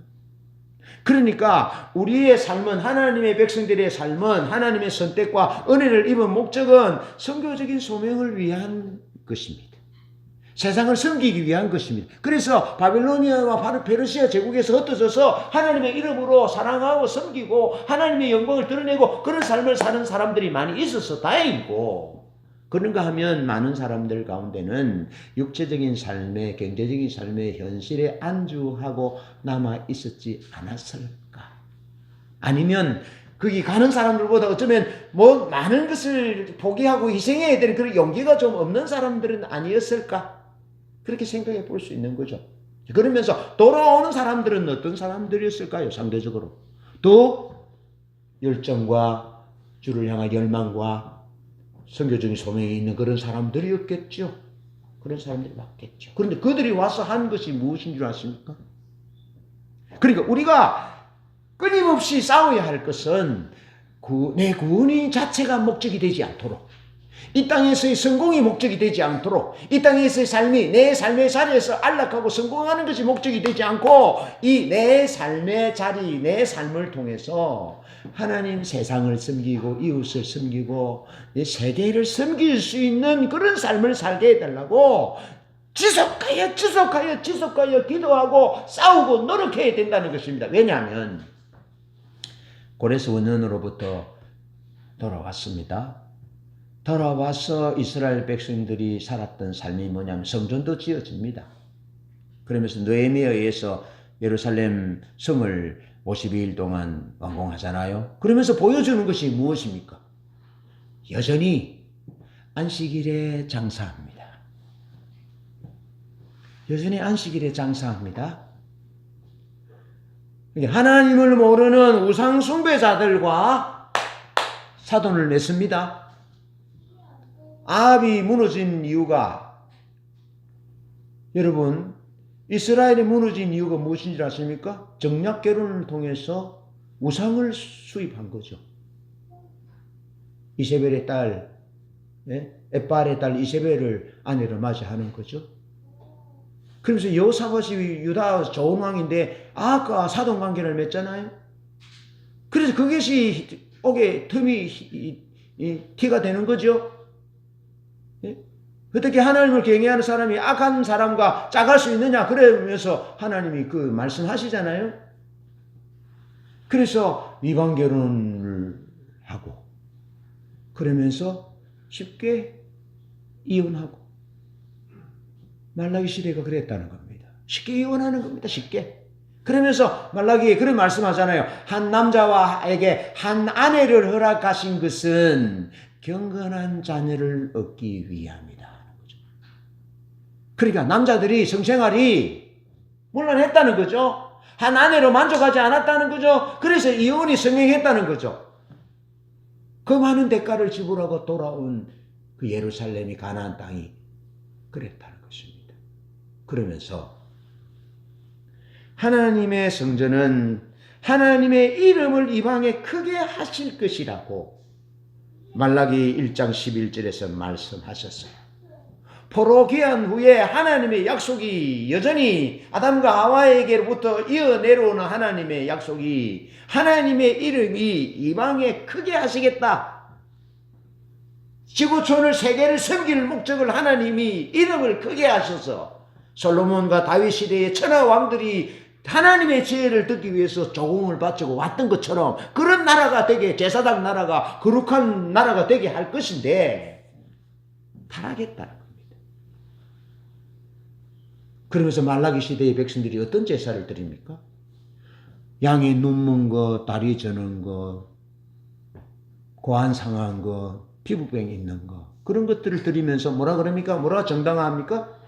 B: 그러니까 우리의 삶은, 하나님의 백성들의 삶은, 하나님의 선택과 은혜를 입은 목적은 선교적인 소명을 위한 것입니다. 세상을 섬기기 위한 것입니다. 그래서 바빌로니아와 페르시아 제국에서 흩어져서 하나님의 이름으로 사랑하고 섬기고 하나님의 영광을 드러내고 그런 삶을 사는 사람들이 많이 있어서 다행이고, 그런가 하면 많은 사람들 가운데는 육체적인 삶에, 경제적인 삶의 현실에 안주하고 남아 있었지 않았을까? 아니면 거기 가는 사람들보다 어쩌면 뭐 많은 것을 포기하고 희생해야 되는 그런 용기가 좀 없는 사람들은 아니었을까? 그렇게 생각해 볼 수 있는 거죠. 그러면서 돌아오는 사람들은 어떤 사람들이었을까요? 상대적으로 더 열정과 주를 향한 열망과 선교적인 소명이 있는 그런 사람들이었겠죠. 그런 사람들이 맞겠죠. 그런데 그들이 와서 한 것이 무엇인 줄 아십니까? 그러니까 우리가 끊임없이 싸워야 할 것은 내 구원이 자체가 목적이 되지 않도록, 이 땅에서의 성공이 목적이 되지 않도록, 이 땅에서의 삶이 내 삶의 자리에서 안락하고 성공하는 것이 목적이 되지 않고, 이 내 삶의 자리, 내 삶을 통해서 하나님, 세상을 섬기고 이웃을 섬기고 세계를 섬길 수 있는 그런 삶을 살게 해달라고 지속하여 기도하고 싸우고 노력해야 된다는 것입니다. 왜냐하면 고레스 원년으로부터 돌아왔습니다. 돌아와서 이스라엘 백성들이 살았던 삶이 뭐냐면 성전도 지어집니다. 그러면서 느헤미야에 의해서 예루살렘 성을 52일 동안 완공하잖아요. 그러면서 보여주는 것이 무엇입니까? 여전히 안식일에 장사합니다. 여전히 안식일에 장사합니다. 하나님을 모르는 우상 숭배자들과 사돈을 맺습니다. 아합이 무너진 이유가, 여러분, 이스라엘이 무너진 이유가 무엇인지 아십니까? 정략 결혼을 통해서 우상을 수입한 거죠. 이세벨의 딸, 엣발의 딸 이세벨을 아내로 맞이하는 거죠. 그러면서 여호사밧이 유다 좋은 왕인데 아합과 사돈 관계를 맺잖아요. 그래서 그것이 옥에 틈이 티가 되는 거죠. 어떻게 하나님을 경외하는 사람이 악한 사람과 짝할 수 있느냐, 그러면서 하나님이 그 말씀하시잖아요. 그래서 이방 결혼을 하고 그러면서 쉽게 이혼하고, 말라기 시대가 그랬다는 겁니다. 쉽게 이혼하는 겁니다. 쉽게. 그러면서 말라기에 그런 말씀하잖아요. 한 남자에게 한 아내를 허락하신 것은 경건한 자녀를 얻기 위함이다. 그러니까 남자들이 성생활이 문란했다는 거죠. 한 아내로 만족하지 않았다는 거죠. 그래서 이혼이 성행했다는 거죠. 그 많은 대가를 지불하고 돌아온 그 예루살렘이, 가나안 땅이 그랬다는 것입니다. 그러면서 하나님의 성전은 하나님의 이름을 이방에 크게 하실 것이라고 말라기 1장 11절에서 말씀하셨어요. 포로 귀환 후에 하나님의 약속이 여전히 아담과 하와에게로부터 이어내려오는 하나님의 약속이, 하나님의 이름이 이방에 크게 하시겠다. 지구촌을, 세계를 섬길 목적을 하나님이 이름을 크게 하셔서 솔로몬과 다윗 시대의 천하 왕들이 하나님의 지혜를 듣기 위해서 조공을 바치고 왔던 것처럼 그런 나라가 되게, 제사장 나라가, 거룩한 나라가 되게 할 것인데 타락했다는 겁니다. 그러면서 말라기 시대의 백성들이 어떤 제사를 드립니까? 양의 눈 먼 거, 다리 저는 거, 고안 상한 거, 피부병 있는 거, 그런 것들을 드리면서 뭐라 그럽니까? 뭐라 정당화합니까?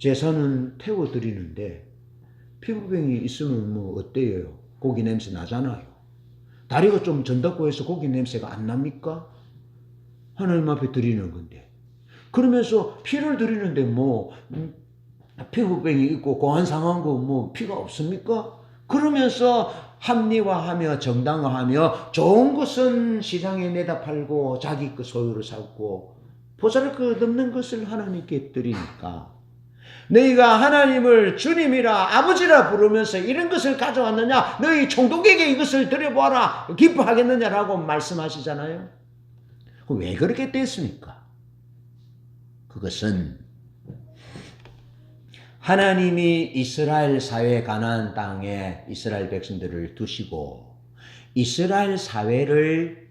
B: 제사는 태워드리는데 피부병이 있으면 뭐 어때요? 고기 냄새 나잖아요. 다리가 좀 전닫고 해서 고기 냄새가 안 납니까? 하나님 앞에 드리는 건데. 그러면서 피를 드리는데 뭐 피부병이 있고 고안 상한 거 뭐 피가 없습니까? 그러면서 합리화하며 정당화하며 좋은 것은 시장에 내다 팔고 자기 그 소유를 삼고 보잘것없는 것을 하나님께 드리니까 너희가 하나님을 주님이라 아버지라 부르면서 이런 것을 가져왔느냐? 너희 총독에게 이것을 드려보아라. 기뻐하겠느냐라고 말씀하시잖아요. 왜 그렇게 됐습니까? 그것은 하나님이 이스라엘 사회 가나안 땅에 이스라엘 백성들을 두시고 이스라엘 사회를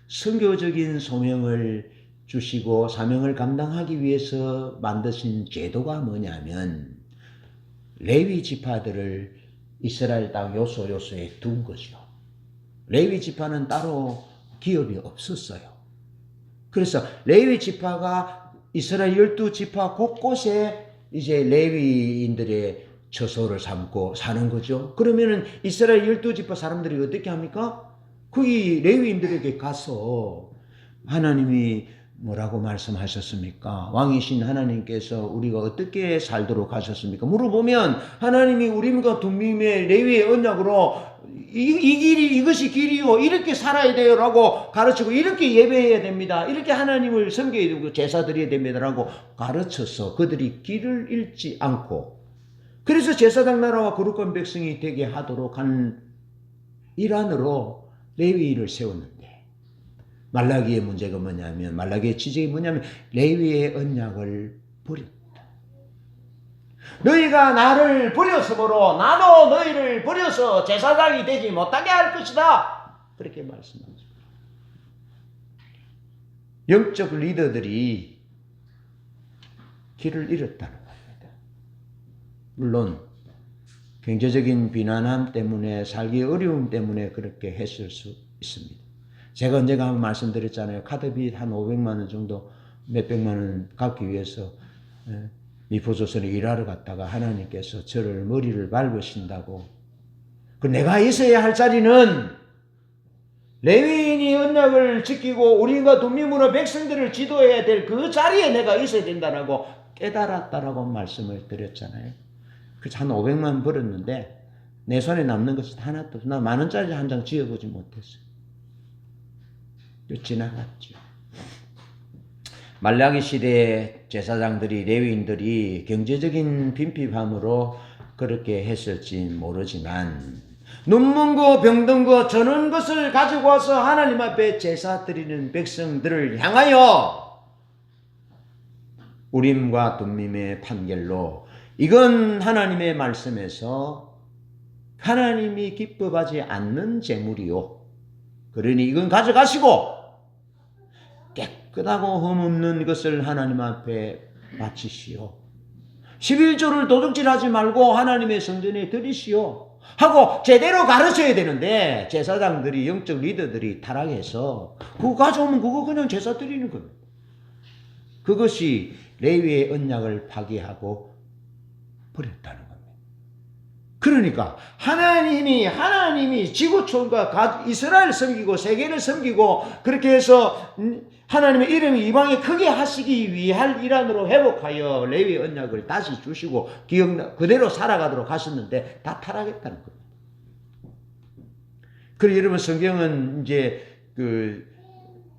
B: 선교적인 소명을 주시고 사명을 감당하기 위해서 만드신 제도가 뭐냐면 레위 지파들을 이스라엘 땅 요소요소에 둔 거죠. 레위 지파는 따로 기업이 없었어요. 그래서 레위 지파가 이스라엘 12지파 곳곳에 이제 레위인들의 처소를 삼고 사는 거죠. 그러면은 이스라엘 12지파 사람들이 어떻게 합니까? 거기 레위인들에게 가서 하나님이 뭐라고 말씀하셨습니까? 왕이신 하나님께서 우리가 어떻게 살도록 하셨습니까? 물어보면 하나님이 우림과 둠밈의 레위의 언약으로 이 길이 이것이 길이요 이렇게 살아야 돼요라고 가르치고 이렇게 예배해야 됩니다. 이렇게 하나님을 섬겨야 되고 제사 드려야 됩니다라고 가르쳐서 그들이 길을 잃지 않고 그래서 제사장 나라와 거룩한 백성이 되게 하도록 한 일환으로 레위를 세웠는데 말라기의 문제가 뭐냐면 말라기의 지적이 뭐냐면 레위의 언약을 버렸다. 너희가 나를 버렸으므로 나도 너희를 버려서 제사장이 되지 못하게 할 것이다. 그렇게 말씀하십니다. 영적 리더들이 길을 잃었다는 겁니다. 물론 경제적인 비난함 때문에 살기 어려움 때문에 그렇게 했을 수 있습니다. 제가 언젠가 한번 말씀드렸잖아요. 카드비 한 500만 원 정도 몇백만 원 갚기 위해서 미포조선에 일하러 갔다가 하나님께서 저를 머리를 밟으신다고. 그 내가 있어야 할 자리는 레위인이 언약을 지키고 우리가 둠밈으로 백성들을 지도해야 될 그 자리에 내가 있어야 된다라고 깨달았다라고 말씀을 드렸잖아요. 그래서 한 500만 원 벌었는데 내 손에 남는 것은 하나도 없어. 나 10,000원짜리 한 장 지어보지 못했어요. 지나갔죠. 말라기 시대의 제사장들이 레위인들이 경제적인 빈핍함으로 그렇게 했을지 모르지만 눈먼 거 병든 거 저는 것을 가지고 와서 하나님 앞에 제사 드리는 백성들을 향하여 우림과 둠밈의 판결로 이건 하나님의 말씀에서 하나님이 기뻐하지 않는 재물이요. 그러니 이건 가져가시고 깨끗하고 흠없는 것을 하나님 앞에 바치시오. 11조를 도둑질하지 말고 하나님의 성전에 드리시오. 하고 제대로 가르쳐야 되는데 제사장들이 영적 리더들이 타락해서 그거 가져오면 그거 그냥 제사 드리는 겁니다. 그것이 레위의 언약을 파괴하고 버렸다는 겁니다. 그러니까 하나님이 지구촌과 이스라엘 섬기고 세계를 섬기고 그렇게 해서 하나님의 이름이 이방에 크게 하시기 위할 일환으로 회복하여 레위 언약을 다시 주시고 그대로 살아가도록 하셨는데 다 타락했다는 겁니다. 그리고 여러분 성경은 이제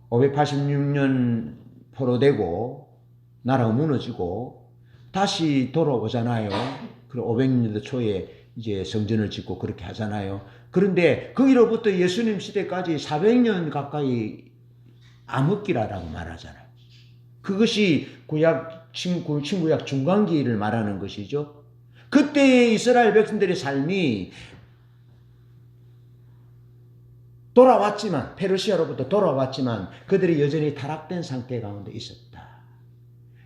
B: 586년 포로되고 나라가 무너지고 다시 돌아오잖아요. 그리고 500년대 초에 이제 성전을 짓고 그렇게 하잖아요. 그런데 거기로부터 예수님 시대까지 400년 가까이 암흑기라고 말하잖아요. 그것이 신구약 중간기를 말하는 것이죠. 그때의 이스라엘 백성들의 삶이 돌아왔지만 페르시아로부터 돌아왔지만 그들이 여전히 타락된 상태 가운데 있었다.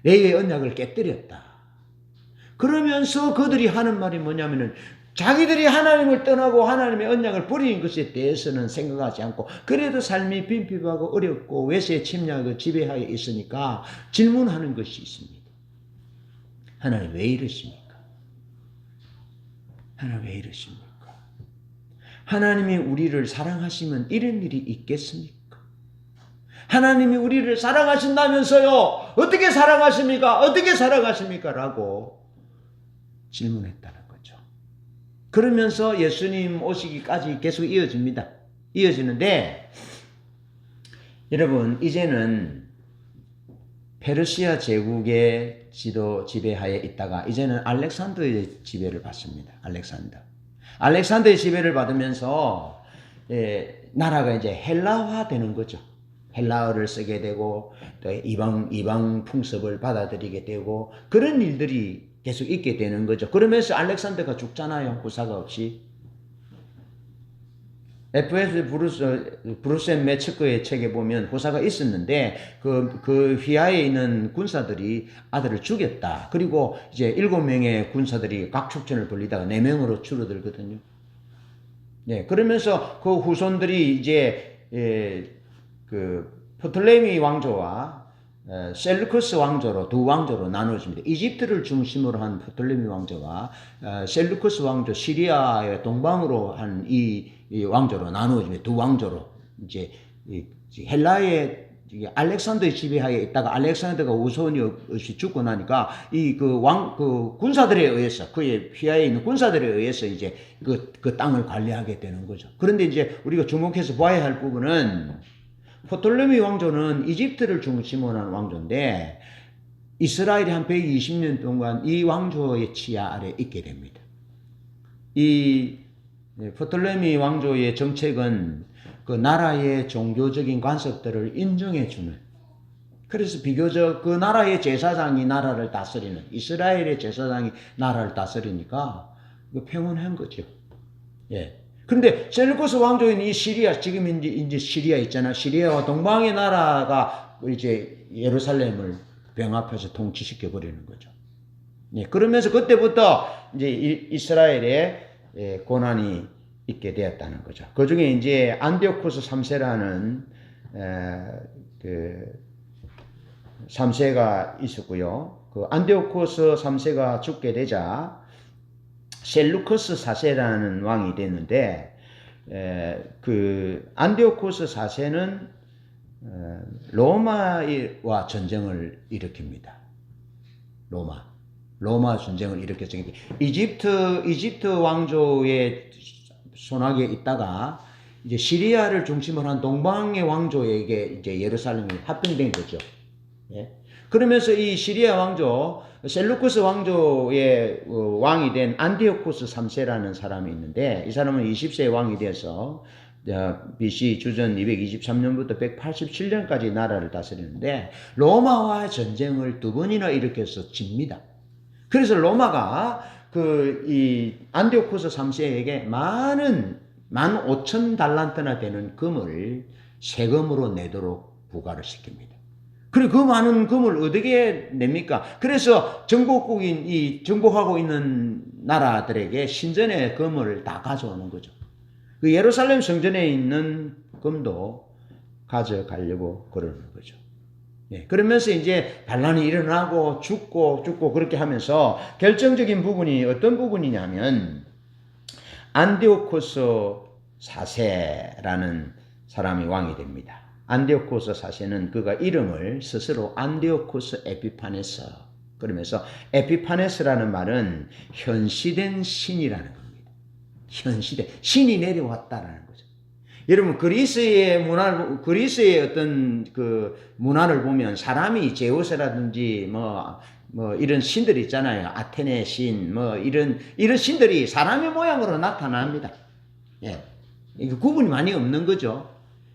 B: 레위의 언약을 깨뜨렸다. 그러면서 그들이 하는 말이 뭐냐면은 자기들이 하나님을 떠나고 하나님의 언약을 버리는 것에 대해서는 생각하지 않고 그래도 삶이 빈핍하고 어렵고 외세 침략의 지배하에 있으니까 질문하는 것이 있습니다. 하나님 왜 이러십니까? 하나님 왜 이러십니까? 하나님이 우리를 사랑하시면 이런 일이 있겠습니까? 하나님이 우리를 사랑하신다면서요. 어떻게 사랑하십니까? 어떻게 사랑하십니까? 라고 질문했다는 거죠. 그러면서 예수님 오시기까지 계속 이어집니다. 이어지는데 여러분 이제는 페르시아 제국의 지배하에 있다가 이제는 알렉산더의 지배를 받습니다. 알렉산더의 지배를 받으면서 나라가 이제 헬라화 되는 거죠. 헬라어를 쓰게 되고 또 이방 풍습을 받아들이게 되고 그런 일들이 계속 있게 되는 거죠. 그러면서 알렉산더가 죽잖아요. 후사가 없이. F.S. 브루스 앤 매츠커의 책에 보면 후사가 있었는데 그 휘하에 있는 군사들이 아들을 죽였다. 그리고 이제 7명의 군사들이 각축전을 벌리다가 4명으로 줄어들거든요. 네, 그러면서 그 후손들이 이제 그 프톨레미 왕조와 셀루커스 왕조로 두 왕조로 나누어집니다. 이집트를 중심으로 한 프톨레미 왕조와 셀루커스 왕조 시리아의 동방으로 한 이 왕조로 나누어집니다. 두 왕조로 이제 헬라의 알렉산더의 지배하에 있다가 알렉산더가 우선이 없이 죽고 나니까 그 군사들에 의해서 그의 휘하에 있는 군사들에 의해서 이제 그 땅을 관리하게 되는 거죠. 그런데 이제 우리가 주목해서 봐야 할 부분은 프톨레미 왕조는 이집트를 중심으로 한 왕조인데 이스라엘이 한 120년 동안 이 왕조의 치하 아래 있게 됩니다. 이 프톨레미 왕조의 정책은 그 나라의 종교적인 관습들을 인정해 주는, 그래서 비교적 그 나라의 제사장이 나라를 다스리는, 이스라엘의 제사장이 나라를 다스리니까 평온한 거죠. 예. 근데 셀루코스 왕조인 이 시리아, 지금 이제 시리아 있잖아. 시리아와 동방의 나라가 이제 예루살렘을 병합해서 통치시켜 버리는 거죠. 예. 그러면서 그때부터 이제 이스라엘의 고난이 있게 되었다는 거죠. 그 중에 이제 안디오코스 3세라는 그 3세가 있었고요. 그 안디오코스 3세가 죽게 되자 셀루커스 4세라는 왕이 됐는데 그 안디오코스 4세는 로마와 전쟁을 일으킵니다. 로마 전쟁을 일으켰죠. 이집트 왕조의 손아귀에 있다가 이제 시리아를 중심으로 한 동방의 왕조에게 이제 예루살렘이 합병된 거죠. 예? 그러면서 이 시리아 왕조, 셀루쿠스 왕조의 왕이 된 안디오코스 3세라는 사람이 있는데 이 사람은 20세의 왕이 되어서 BC 주전 223년부터 187년까지 나라를 다스리는데 로마와 전쟁을 2번이나 일으켜서 집니다. 그래서 로마가 이 안디오코스 3세에게 15,000달란트나 되는 금을 세금으로 내도록 부과를 시킵니다. 그리고 그 많은 금을 어떻게 냅니까? 그래서 정복하고 있는 나라들에게 신전의 금을 다 가져오는 거죠. 그 예루살렘 성전에 있는 금도 가져가려고 그러는 거죠. 예, 그러면서 이제 반란이 일어나고 죽고 그렇게 하면서 결정적인 부분이 어떤 부분이냐면 안디오코스 4세라는 사람이 왕이 됩니다. 안디오코스 4세는 그가 이름을 스스로 안디오코스 에피파네스, 그러면서 에피파네스라는 말은 현시된 신이라는 겁니다. 신이 내려왔다라는 거죠. 여러분 그리스의 어떤 그 문화를 보면 사람이 제우스라든지 뭐 이런 신들이 있잖아요. 아테네 신 이런 신들이 사람의 모양으로 나타납니다. 예. 이게 구분이 많이 없는 거죠.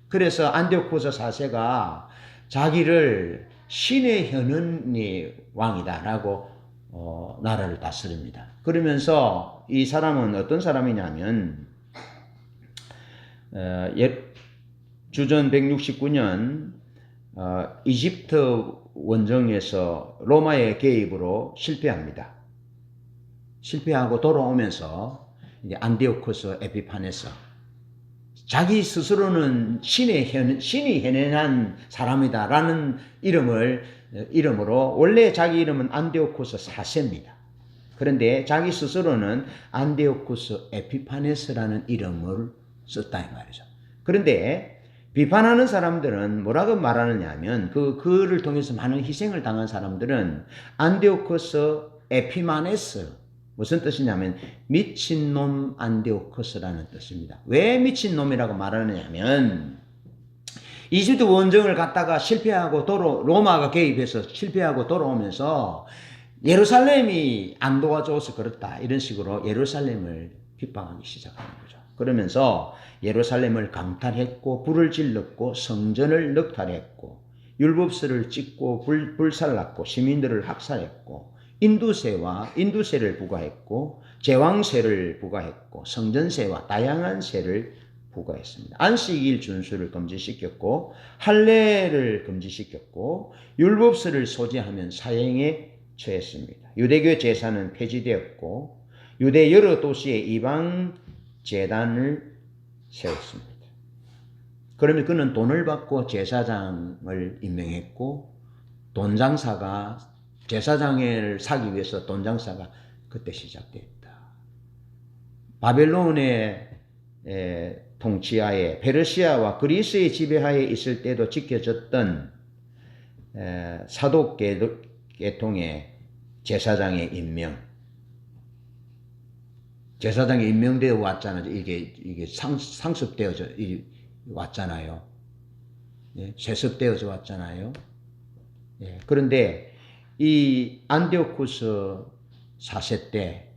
B: 그래서 안디오코스 4세가 자기를 신의 현원의 왕이다라고 나라를 다스립니다. 그러면서 이 사람은 어떤 사람이냐면 주전 169년 이집트 원정에서 로마의 개입으로 실패합니다. 실패하고 돌아오면서 이제 안디오코스 에피파네스, 자기 스스로는 신이 현현한 사람이다라는 이름을 이름으로 원래 자기 이름은 안디오쿠스 4세입니다. 그런데 자기 스스로는 안디오쿠스 에피파네스라는 이름을 썼다 이 말이죠. 그런데 비판하는 사람들은 뭐라고 말하느냐 하면 그 글을 통해서 많은 희생을 당한 사람들은 안디오쿠스 에피마네스 무슨 뜻이냐면 미친놈 안디오쿠스라는 뜻입니다. 왜 미친놈이라고 말하느냐 하면 이집트 원정을 갔다가 실패하고 로마가 개입해서 실패하고 돌아오면서 예루살렘이 안 도와줘서 그렇다 이런 식으로 예루살렘을 핍박하기 시작하는 거죠. 그러면서 예루살렘을 강탈했고 불을 질렀고 성전을 넉탈했고 율법서를 찍고 불살랐고 시민들을 학살했고 인두세를 부과했고 제왕세를 부과했고 성전세와 다양한 세를 부과했습니다. 안식일 준수를 금지시켰고 할례를 금지시켰고 율법서를 소지하면 사형에 처했습니다. 유대교 제사는 폐지되었고 유대 여러 도시에 이방 제단을 세웠습니다. 그러면 그는 돈을 받고 제사장을 임명했고 돈장사가 제사장을 사기 위해서 돈장사가 그때 시작됐다. 바벨론의 통치하에 페르시아와 그리스의 지배하에 있을 때도 지켜졌던 사독계통의 제사장의 임명. 제사장이 임명되어 왔잖아요. 이게 상습되어져 왔잖아요. 예, 세습되어져 왔잖아요. 예, 그런데 이 안디오쿠스 4세 때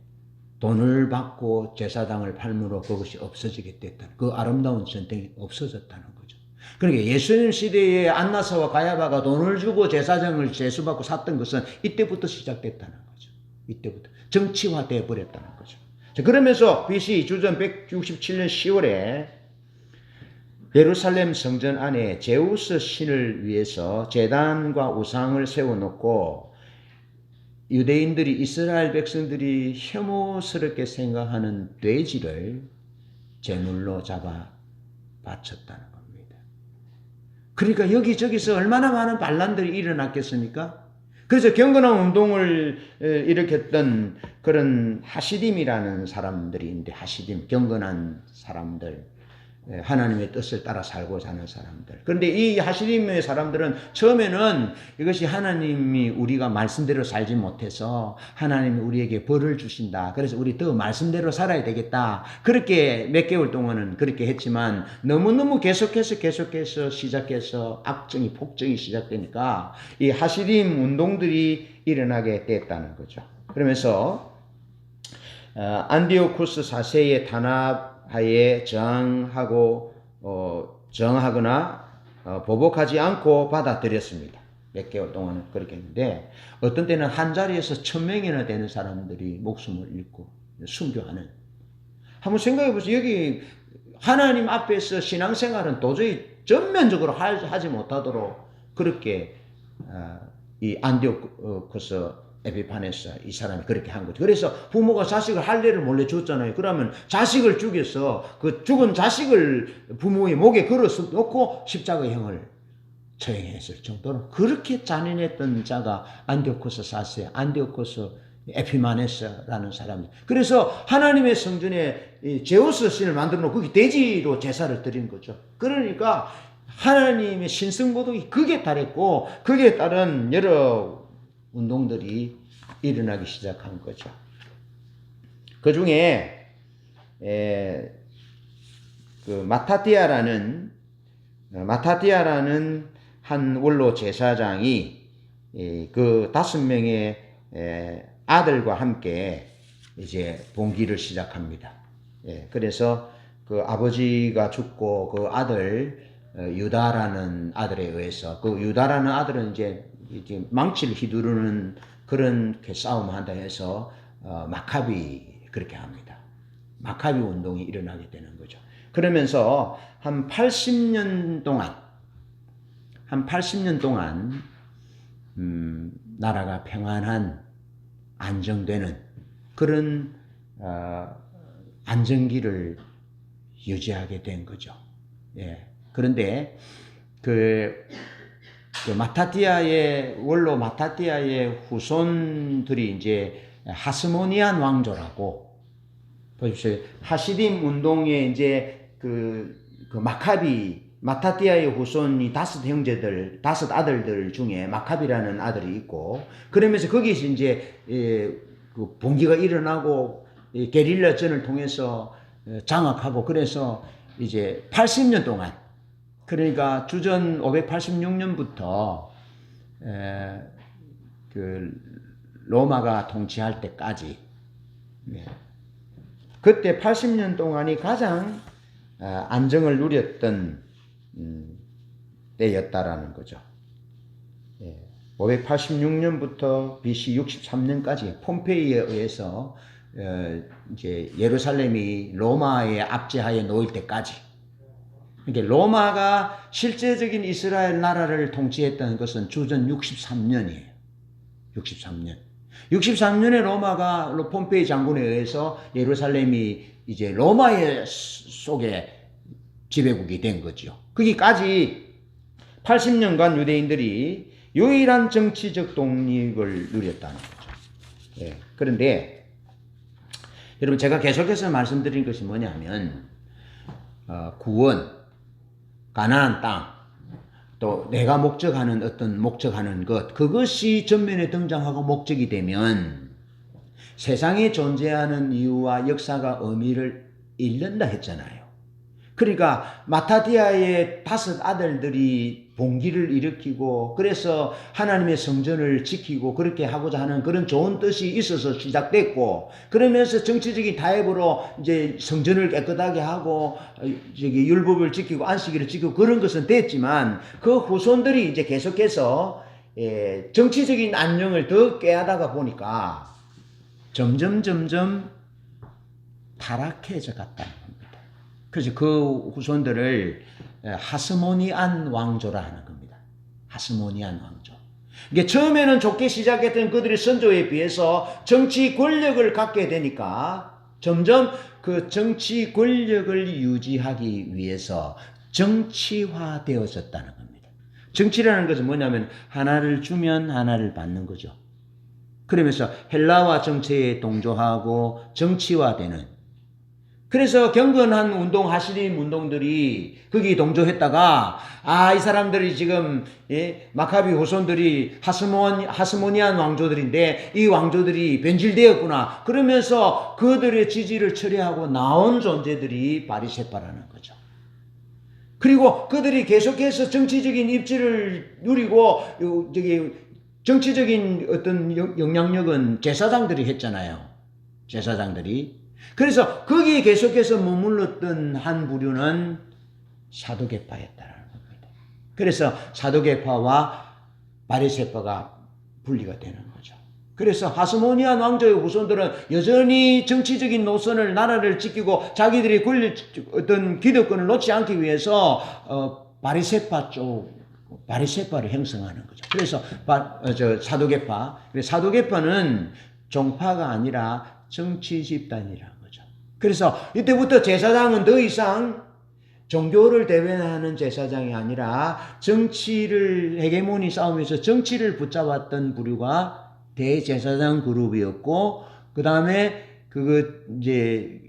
B: 돈을 받고 제사장을 팔므로 그것이 없어지게 됐다는 그 아름다운 전쟁이 없어졌다는 거죠. 그러니까 예수님 시대에 안나사와 가야바가 돈을 주고 제사장을 제수받고 샀던 것은 이때부터 시작됐다는 거죠. 이때부터 정치화되어 버렸다는 거죠. 그러면서 BC 주전 167년 10월에 예루살렘 성전 안에 제우스 신을 위해서 제단과 우상을 세워놓고 유대인들이 이스라엘 백성들이 혐오스럽게 생각하는 돼지를 제물로 잡아 바쳤다는 겁니다. 그러니까 여기저기서 얼마나 많은 반란들이 일어났겠습니까? 그래서 경건한 운동을 일으켰던 그런 하시딤이라는 사람들이 있는데 하시딤, 경건한 사람들, 하나님의 뜻을 따라 살고자 하는 사람들. 그런데 이 하시림의 사람들은 처음에는 이것이 하나님이 우리가 말씀대로 살지 못해서 하나님이 우리에게 벌을 주신다. 그래서 우리 더 말씀대로 살아야 되겠다. 그렇게 몇 개월 동안은 그렇게 했지만 너무너무 계속해서 시작해서 악정이 폭정이 시작되니까 이 하시림 운동들이 일어나게 됐다는 거죠. 그러면서 안디오쿠스 4세의 탄압하에 저항하거나 보복하지 않고 받아들였습니다. 몇 개월 동안은 그렇게 했는데 어떤 때는 한 자리에서 1000명이나 되는 사람들이 목숨을 잃고 순교하는. 한번 생각해 보세요. 여기 하나님 앞에서 신앙생활은 도저히 전면적으로 하지 못하도록 그렇게 이 안디오쿠스 에피파네스 이 사람이 그렇게 한 거죠. 그래서 부모가 자식을 할례를 몰래 줬잖아요. 그러면 자식을 죽여서 그 죽은 자식을 부모의 목에 걸어 놓고 십자가형을 처형했을 정도로 그렇게 잔인했던 자가 안디오쿠스 4세, 안디오쿠스 에피마네스라는 사람이에요. 그래서 하나님의 성전에 제우스 신을 만들어 놓고 거기 돼지로 제사를 드린 거죠. 그러니까 하나님의 신성모독이 극에 달했고 거기에 따른 여러 운동들이 일어나기 시작한 거죠. 그 중에 그 마타티아라는 한 원로 제사장이 그 5명의 아들과 함께 이제 봉기를 시작합니다. 그래서 그 아버지가 죽고 그 아들 유다라는 아들에 의해서 그 유다라는 아들은 이제 망치를 휘두르는 그런 싸움을 한다 해서 마카비 그렇게 합니다. 마카비 운동이 일어나게 되는 거죠. 그러면서 한 80년 동안 나라가 평안한 안정되는 그런 안정기를 유지하게 된 거죠. 예. 그런데 그 그 마타티아의 원로 마타티아의 후손들이 이제 하스모니안 왕조라고 보십시오. 하시딤 운동에 이제 그 마타티아의 후손이 다섯 아들들 중에 마카비라는 아들이 있고, 그러면서 거기서 이제 그 봉기가 일어나고 게릴라전을 통해서 장악하고, 그래서 이제 80년 동안, 그러니까 주전 586년부터 그 로마가 통치할 때까지, 그때 80년 동안이 가장 안정을 누렸던 때였다라는 거죠. 586년부터 BC 63년까지 폼페이에 의해서 이제 예루살렘이 로마의 압제하에 놓일 때까지, 그러니까 로마가 실제적인 이스라엘 나라를 통치했던 것은 주전 63년이에요. 63년. 63년에 로마가 폼페이 장군에 의해서 예루살렘이 이제 로마의 속에 지배국이 된 거죠. 거기까지 80년간 유대인들이 유일한 정치적 독립을 누렸다는 거죠. 그런데 여러분, 제가 계속해서 말씀드린 것이 뭐냐면 구원, 가나안 땅, 또 내가 목적하는 것, 그것이 전면에 등장하고 목적이 되면 세상에 존재하는 이유와 역사가 의미를 잃는다 했잖아요. 그러니까 마타디아의 5 아들들이 봉기를 일으키고, 그래서 하나님의 성전을 지키고 그렇게 하고자 하는 그런 좋은 뜻이 있어서 시작됐고, 그러면서 정치적인 타협으로 이제 성전을 깨끗하게 하고 율법을 지키고 안식일을 지키고 그런 것은 됐지만, 그 후손들이 이제 계속해서 정치적인 안녕을 더 꾀하다가 보니까 점점 타락해져 갔다는 겁니다. 그래서 그 후손들을 하스모니안 왕조라 하는 겁니다. 하스모니안 왕조. 이게 처음에는 좋게 시작했던 그들의 선조에 비해서 정치 권력을 갖게 되니까 점점 그 정치 권력을 유지하기 위해서 정치화되어졌다는 겁니다. 정치라는 것은 뭐냐면 하나를 주면 하나를 받는 거죠. 그러면서 헬라와 정치에 동조하고 정치화되는, 그래서 경건한 운동, 하시림 운동들이 거기 동조했다가, 이 사람들이 지금 마카비 후손들이 하스모니안 왕조들인데 이 왕조들이 변질되었구나, 그러면서 그들의 지지를 철회하고 나온 존재들이 바리새파라는 거죠. 그리고 그들이 계속해서 정치적인 입지를 누리고 정치적인 어떤 영향력은 제사장들이 했잖아요. 제사장들이. 그래서 거기에 계속해서 머물렀던 한 부류는 사두개파였다는 겁니다. 그래서 사두개파와 바리새파가 분리가 되는 거죠. 그래서 하스모니안 왕조의 후손들은 여전히 정치적인 노선을, 나라를 지키고 자기들이 어떤 기득권을 놓지 않기 위해서 바리새파를 형성하는 거죠. 그래서 사두개파는 종파가 아니라 정치 집단이라는 거죠. 그래서 이때부터 제사장은 더 이상 종교를 대변하는 제사장이 아니라 정치를 헤게모니 싸움에서 정치를 붙잡았던 부류가 대제사장 그룹이었고, 그 다음에 이제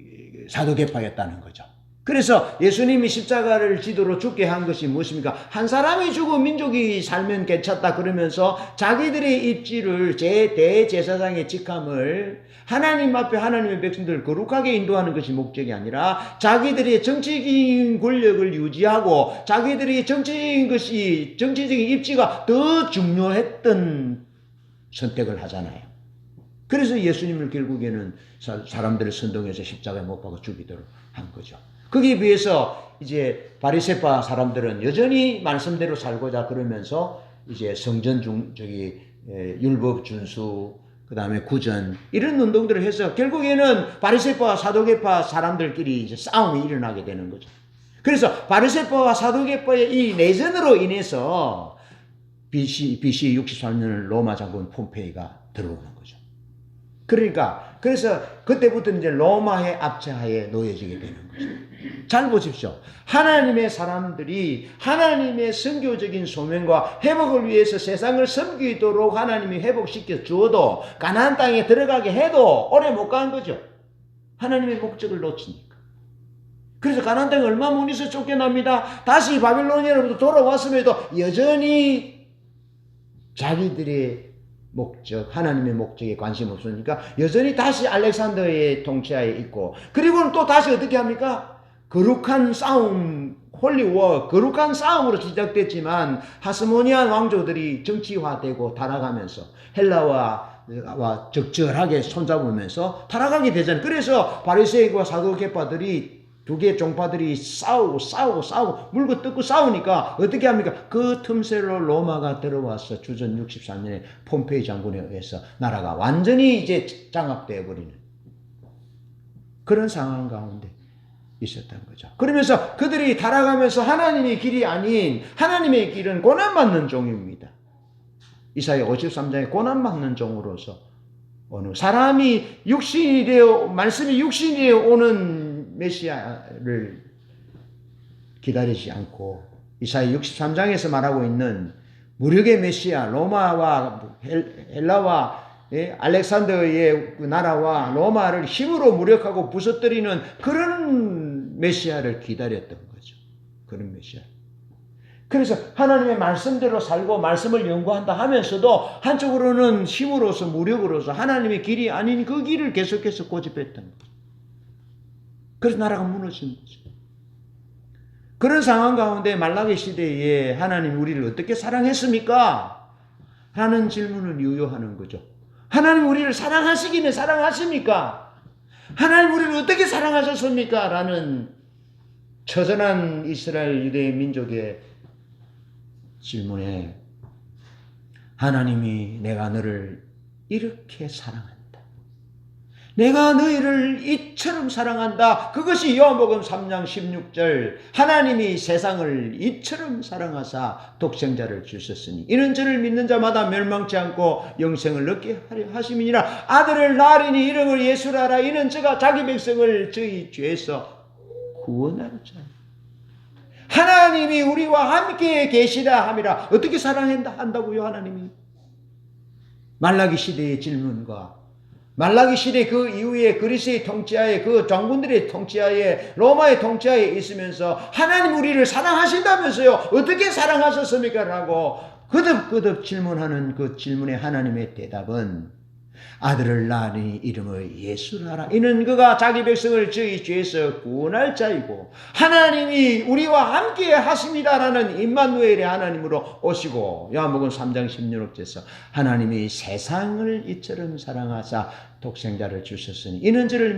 B: 사두개파였다는 거죠. 그래서 예수님이 십자가를 지도로 죽게 한 것이 무엇입니까? 한 사람이 죽어 민족이 살면 괜찮다 그러면서 자기들의 입지를 대제사장의 직함을 하나님 앞에 하나님의 백성들을 거룩하게 인도하는 것이 목적이 아니라 자기들의 정치적인 권력을 유지하고 자기들의 정치적인 입지가 더 중요했던 선택을 하잖아요. 그래서 예수님을 결국에는 사람들을 선동해서 십자가에 못 박아 죽이도록 한 거죠. 거기에 비해서 이제 바리새파 사람들은 여전히 말씀대로 살고자 그러면서 이제 성전 율법 준수, 그 다음에 구전, 이런 운동들을 해서 결국에는 바리새파와 사두개파 사람들끼리 이제 싸움이 일어나게 되는 거죠. 그래서 바리새파와 사두개파의 이 내전으로 인해서 BC 63년을 로마 장군 폼페이가 들어오는 거죠. 그러니까 그래서 그때부터 이제 로마의 압제하에 놓여지게 되는 거죠. 잘 보십시오. 하나님의 사람들이 하나님의 선교적인 소명과 회복을 위해서 세상을 섬기도록 하나님이 회복시켜 주어도 가나안 땅에 들어가게 해도 오래 못 간 거죠. 하나님의 목적을 놓치니까. 그래서 가나안 땅에 얼마 못 있어 쫓겨납니다. 다시 바빌로니아로부터 돌아왔음에도 여전히 자기들의 목적, 하나님의 목적에 관심 없으니까 여전히 다시 알렉산더의 통치하에 있고, 그리고는 또 다시 어떻게 합니까? 거룩한 싸움, 홀리워, 거룩한 싸움으로 시작됐지만 하스모니안 왕조들이 정치화되고 타락하면서 헬라와 적절하게 손잡으면서 타락하게 되잖아요. 그래서 바리새인과 사두개파들이 두 개의 종파들이 싸우고 물고 뜯고 싸우니까 어떻게 합니까? 그 틈새로 로마가 들어와서 주전 63년에 폼페이 장군에 의해서 나라가 완전히 이제 장악되어 버리는 그런 상황 가운데 있었던 거죠. 그러면서 그들이 타락하면서 하나님의 길이 아닌, 하나님의 길은 고난받는 종입니다. 이사야 53장에 고난받는 종으로서 어느 사람이 육신이 되어, 말씀이 육신이 되어 오는 메시아를 기다리지 않고 이사야 63장에서 말하고 있는 무력의 메시아, 로마와 헬라와 알렉산더의 나라와 로마를 힘으로 무력하고 부서뜨리는 그런 메시아를 기다렸던 거죠. 그런 메시아. 그래서 하나님의 말씀대로 살고 말씀을 연구한다 하면서도 한쪽으로는 힘으로서 무력으로서 하나님의 길이 아닌 그 길을 계속해서 고집했던 거죠. 그래서 나라가 무너진 거죠. 그런 상황 가운데 말라기 시대에 하나님이 우리를 어떻게 사랑했습니까? 라는 질문을 유효하는 거죠. 하나님 우리를 사랑하시기는 사랑하십니까? 하나님 우리를 어떻게 사랑하셨습니까? 라는 처절한 이스라엘 유대 민족의 질문에 하나님이 내가 너를 이렇게 사랑한다. 내가 너희를 이처럼 사랑한다. 그것이 요한복음 3장 16절 하나님이 세상을 이처럼 사랑하사 독생자를 주셨으니 이는 저를 믿는 자마다 멸망치 않고 영생을 얻게 하려 하심이니라. 아들을 낳으리니 이름을 예수라 하라. 이는 저가 자기 백성을 저희 죄에서 구원할 자. 하나님이 우리와 함께 계시라 함이라. 어떻게 사랑한다고요 하나님이? 말라기 시대의 질문과 말라기 시대 그 이후에 그리스의 통치하에 그 장군들의 통치하에 로마의 통치하에 있으면서 하나님 우리를 사랑하신다면서요. 어떻게 사랑하셨습니까? 라고 거듭거듭 질문하는 그 질문에 하나님의 대답은 아들을 낳으니 이름을 예수라 하라. 이는 그가 자기 백성을 저희 죄에서 구원할 자이고 하나님이 우리와 함께 하십니다라는 임마누엘의 하나님으로 오시고 요한복음 3장 16절에서 하나님이 세상을 이처럼 사랑하사 독생자를 주셨으니 이는 저를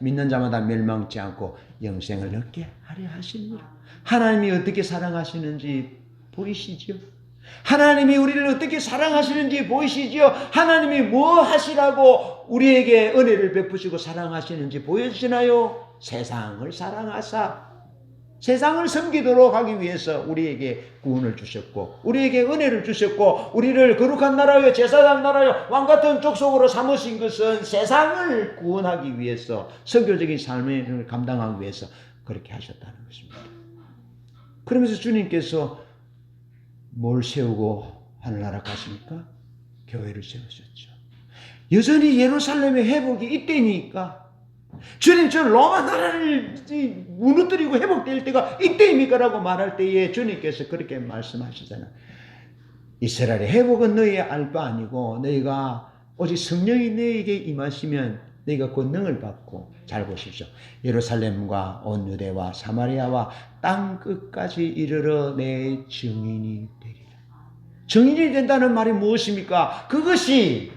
B: 믿는 자마다 멸망치 않고 영생을 얻게 하려 하십니다. 하나님이 어떻게 사랑하시는지 보이시죠? 하나님이 우리를 어떻게 사랑하시는지 보이시지요? 하나님이 뭐 하시라고 우리에게 은혜를 베푸시고 사랑하시는지 보여지나요? 세상을 사랑하사 세상을 섬기도록 하기 위해서 우리에게 구원을 주셨고 우리에게 은혜를 주셨고 우리를 거룩한 나라요 제사장 나라요 왕같은 족속으로 삼으신 것은 세상을 구원하기 위해서 선교적인 삶을 감당하기 위해서 그렇게 하셨다는 것입니다. 그러면서 주님께서 뭘 세우고 하늘나라 가십니까? 교회를 세우셨죠. 여전히 예루살렘의 회복이 이때니까 주님 저 로마 나라를 무너뜨리고 회복될 때가 이때입니까? 라고 말할 때에 주님께서 그렇게 말씀하시잖아요. 이스라엘의 회복은 너희의 알 바 아니고 너희가 오직 성령이 너희에게 임하시면 너희가 권능을 받고 잘 보십시오. 예루살렘과 온 유대와 사마리아와 땅 끝까지 이르러 내 증인이 되리라. 증인이 된다는 말이 무엇입니까? 그것이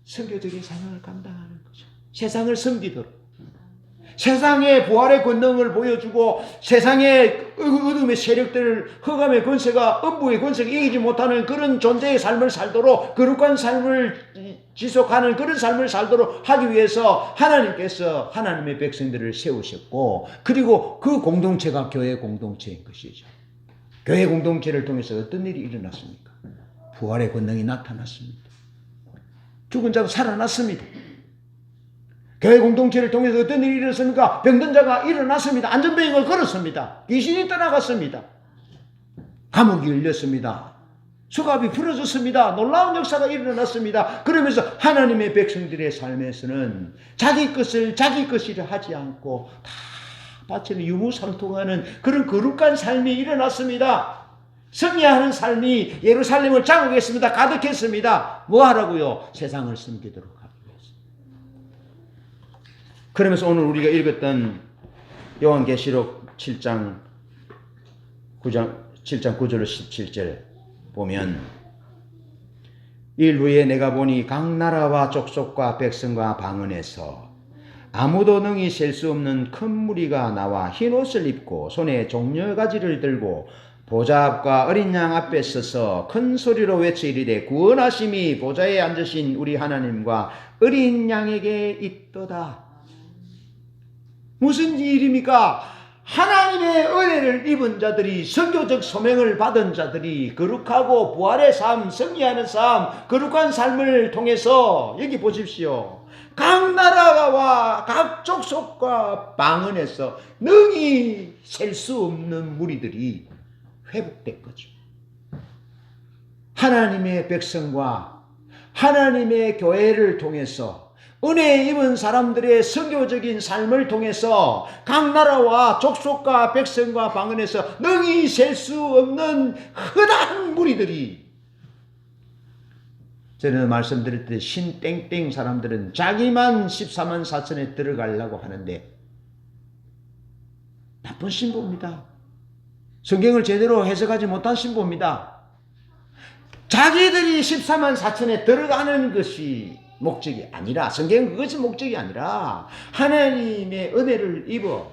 B: 선교적인 사명을 감당하는 거죠. 세상을 섬기도록. 세상의 부활의 권능을 보여주고 세상의 어둠의 세력들을 흑암의 권세가 음부의 권세가 이기지 못하는 그런 존재의 삶을 살도록 거룩한 삶을 지속하는 그런 삶을 살도록 하기 위해서 하나님께서 하나님의 백성들을 세우셨고 그리고 그 공동체가 교회 공동체인 것이죠. 교회 공동체를 통해서 어떤 일이 일어났습니까? 부활의 권능이 나타났습니다. 죽은 자가 살아났습니다. 교회 공동체를 통해서 어떤 일이 일어났습니까? 병든 자가 일어났습니다. 안전병을 걸었습니다. 귀신이 떠나갔습니다. 감옥이 열렸습니다. 수갑이 풀어졌습니다. 놀라운 역사가 일어났습니다. 그러면서 하나님의 백성들의 삶에서는 자기 것을 자기 것이라 하지 않고 다 바치는 유무상통하는 그런 거룩한 삶이 일어났습니다. 승리하는 삶이 예루살렘을 장악했습니다. 가득했습니다. 뭐 하라고요? 세상을 섬기도록 하기 위해서. 그러면서 오늘 우리가 읽었던 요한계시록 7장 9절로 17절 보면 일 후에 내가 보니 각 나라와 족속과 백성과 방언에서 아무도 능히 셀 수 없는 큰 무리가 나와 흰옷을 입고 손에 종려가지를 들고 보좌 앞과 어린 양 앞에 서서 큰 소리로 외쳐 이르되 구원하심이 보좌에 앉으신 우리 하나님과 어린 양에게 있도다. 무슨 일입니까? 하나님의 은혜를 입은 자들이, 선교적 소명을 받은 자들이 거룩하고 부활의 삶, 승리하는 삶, 거룩한 삶을 통해서 여기 보십시오. 각 나라와 각 족속과 방언에서 능히 셀 수 없는 무리들이 회복된 거죠. 하나님의 백성과 하나님의 교회를 통해서 은혜 입은 사람들의 선교적인 삶을 통해서 각 나라와 족속과 백성과 방언에서 능히 셀 수 없는 흔한 무리들이, 저는 말씀드릴 때 신땡땡 사람들은 자기만 14만 4천에 들어가려고 하는데 나쁜 신부입니다. 성경을 제대로 해석하지 못한 신부입니다. 자기들이 14만 4천에 들어가는 것이 목적이 아니라, 성경은 그것이 목적이 아니라 하나님의 은혜를 입어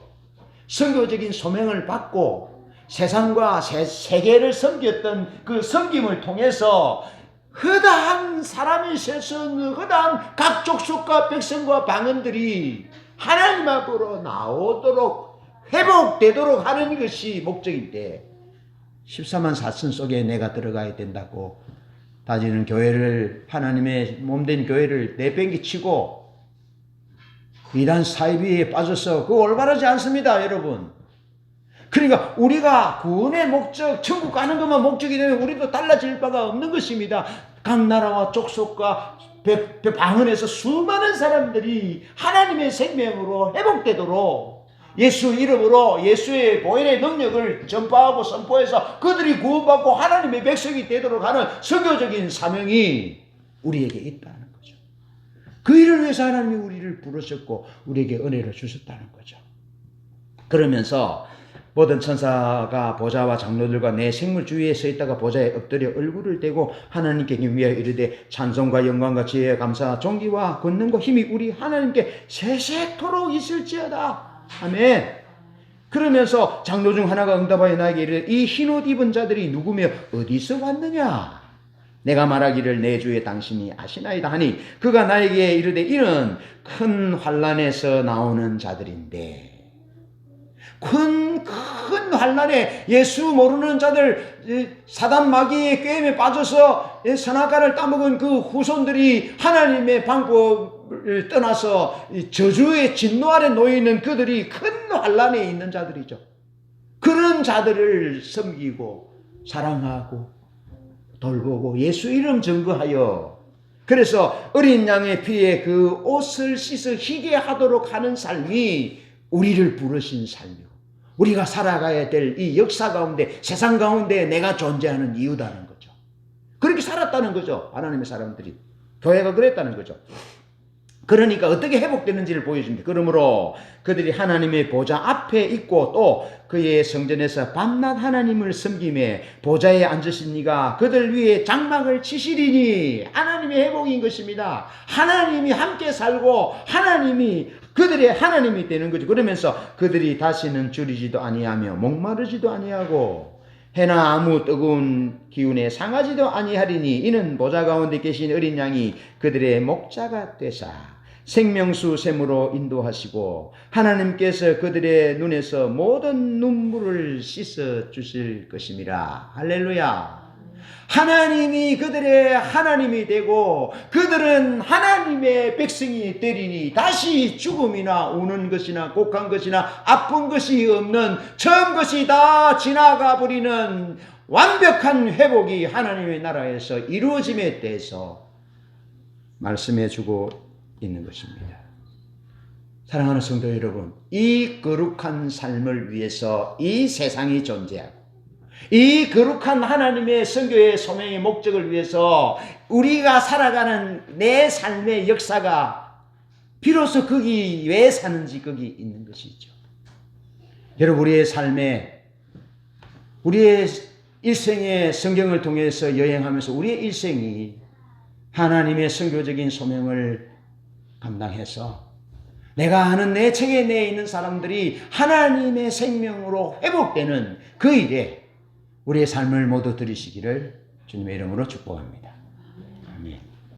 B: 선교적인 소명을 받고 세상과 세계를 섬겼던 그 섬김을 통해서 허다한 사람이 셀 수 없는 허다한 각 족속과 백성과 방언들이 하나님 앞으로 나오도록 회복되도록 하는 것이 목적인데 14만 4천 속에 내가 들어가야 된다고 다지는 교회를, 하나님의 몸된 교회를 내팽개치고 이단 사이비에 빠져서 그거 올바르지 않습니다, 여러분. 그러니까 우리가 구원의 목적, 천국 가는 것만 목적이 되면 우리도 달라질 바가 없는 것입니다. 각 나라와 족속과 방언에서 수많은 사람들이 하나님의 생명으로 회복되도록 예수 이름으로 예수의 보혈의 능력을 전파하고 선포해서 그들이 구원받고 하나님의 백성이 되도록 하는 선교적인 사명이 우리에게 있다는 거죠. 그 일을 위해서 하나님이 우리를 부르셨고 우리에게 은혜를 주셨다는 거죠. 그러면서 모든 천사가 보좌와 장로들과 내 생물 주위에 서 있다가 보좌에 엎드려 얼굴을 대고 하나님께 경배하여 이르되 찬송과 영광과 지혜와 감사 존귀와 권능과 힘이 우리 하나님께 세세토록 있을지어다. 아멘. 그러면서 장로 중 하나가 응답하여 나에게 이르되 이 흰옷 입은 자들이 누구며 어디서 왔느냐? 내가 말하기를 내 주의 당신이 아시나이다 하니 그가 나에게 이르되 이는 큰 환난에서 나오는 자들인데, 큰 환난에 예수 모르는 자들, 사단 마귀의 꾀임에 빠져서 선악과를 따먹은 그 후손들이 하나님의 방법을 떠나서 저주의 진노 아래 놓여 있는 그들이 큰 환난에 있는 자들이죠. 그런 자들을 섬기고 사랑하고 돌보고 예수 이름 증거하여, 그래서 어린 양의 피에 그 옷을 씻어 희게 하도록 하는 삶이 우리를 부르신 삶이고 우리가 살아가야 될 이 역사 가운데, 세상 가운데 내가 존재하는 이유다는 거죠. 그렇게 살았다는 거죠. 하나님의 사람들이, 교회가 그랬다는 거죠. 그러니까 어떻게 회복되는지를 보여줍니다. 그러므로 그들이 하나님의 보좌 앞에 있고 또 그의 성전에서 밤낮 하나님을 섬김에 보좌에 앉으신 이가 그들 위에 장막을 치시리니, 하나님의 회복인 것입니다. 하나님이 함께 살고 하나님이 그들의 하나님이 되는 거죠. 그러면서 그들이 다시는 줄이지도 아니하며 목마르지도 아니하고 해나 아무 뜨거운 기운에 상하지도 아니하리니 이는 보좌 가운데 계신 어린 양이 그들의 목자가 되사 생명수 샘으로 인도하시고 하나님께서 그들의 눈에서 모든 눈물을 씻어 주실 것임이라. 할렐루야. 하나님이 그들의 하나님이 되고 그들은 하나님의 백성이 되리니 다시 죽음이나 우는 것이나 곡한 것이나 아픈 것이 없는 처음 것이 다 지나가 버리는 완벽한 회복이 하나님의 나라에서 이루어짐에 대해서 말씀해 주고 있는 것입니다. 사랑하는 성도 여러분, 이 거룩한 삶을 위해서 이 세상이 존재하고 이 거룩한 하나님의 선교의 소명의 목적을 위해서 우리가 살아가는 내 삶의 역사가 비로소 거기 왜 사는지 거기 있는 것이죠. 여러분, 우리의 삶에 우리의 일생의 성경을 통해서 여행하면서 우리의 일생이 하나님의 선교적인 소명을 감당해서 내가 아는 내 책에 내에 있는 사람들이 하나님의 생명으로 회복되는 그 일에 우리의 삶을 모두 들이시기를 주님의 이름으로 축복합니다.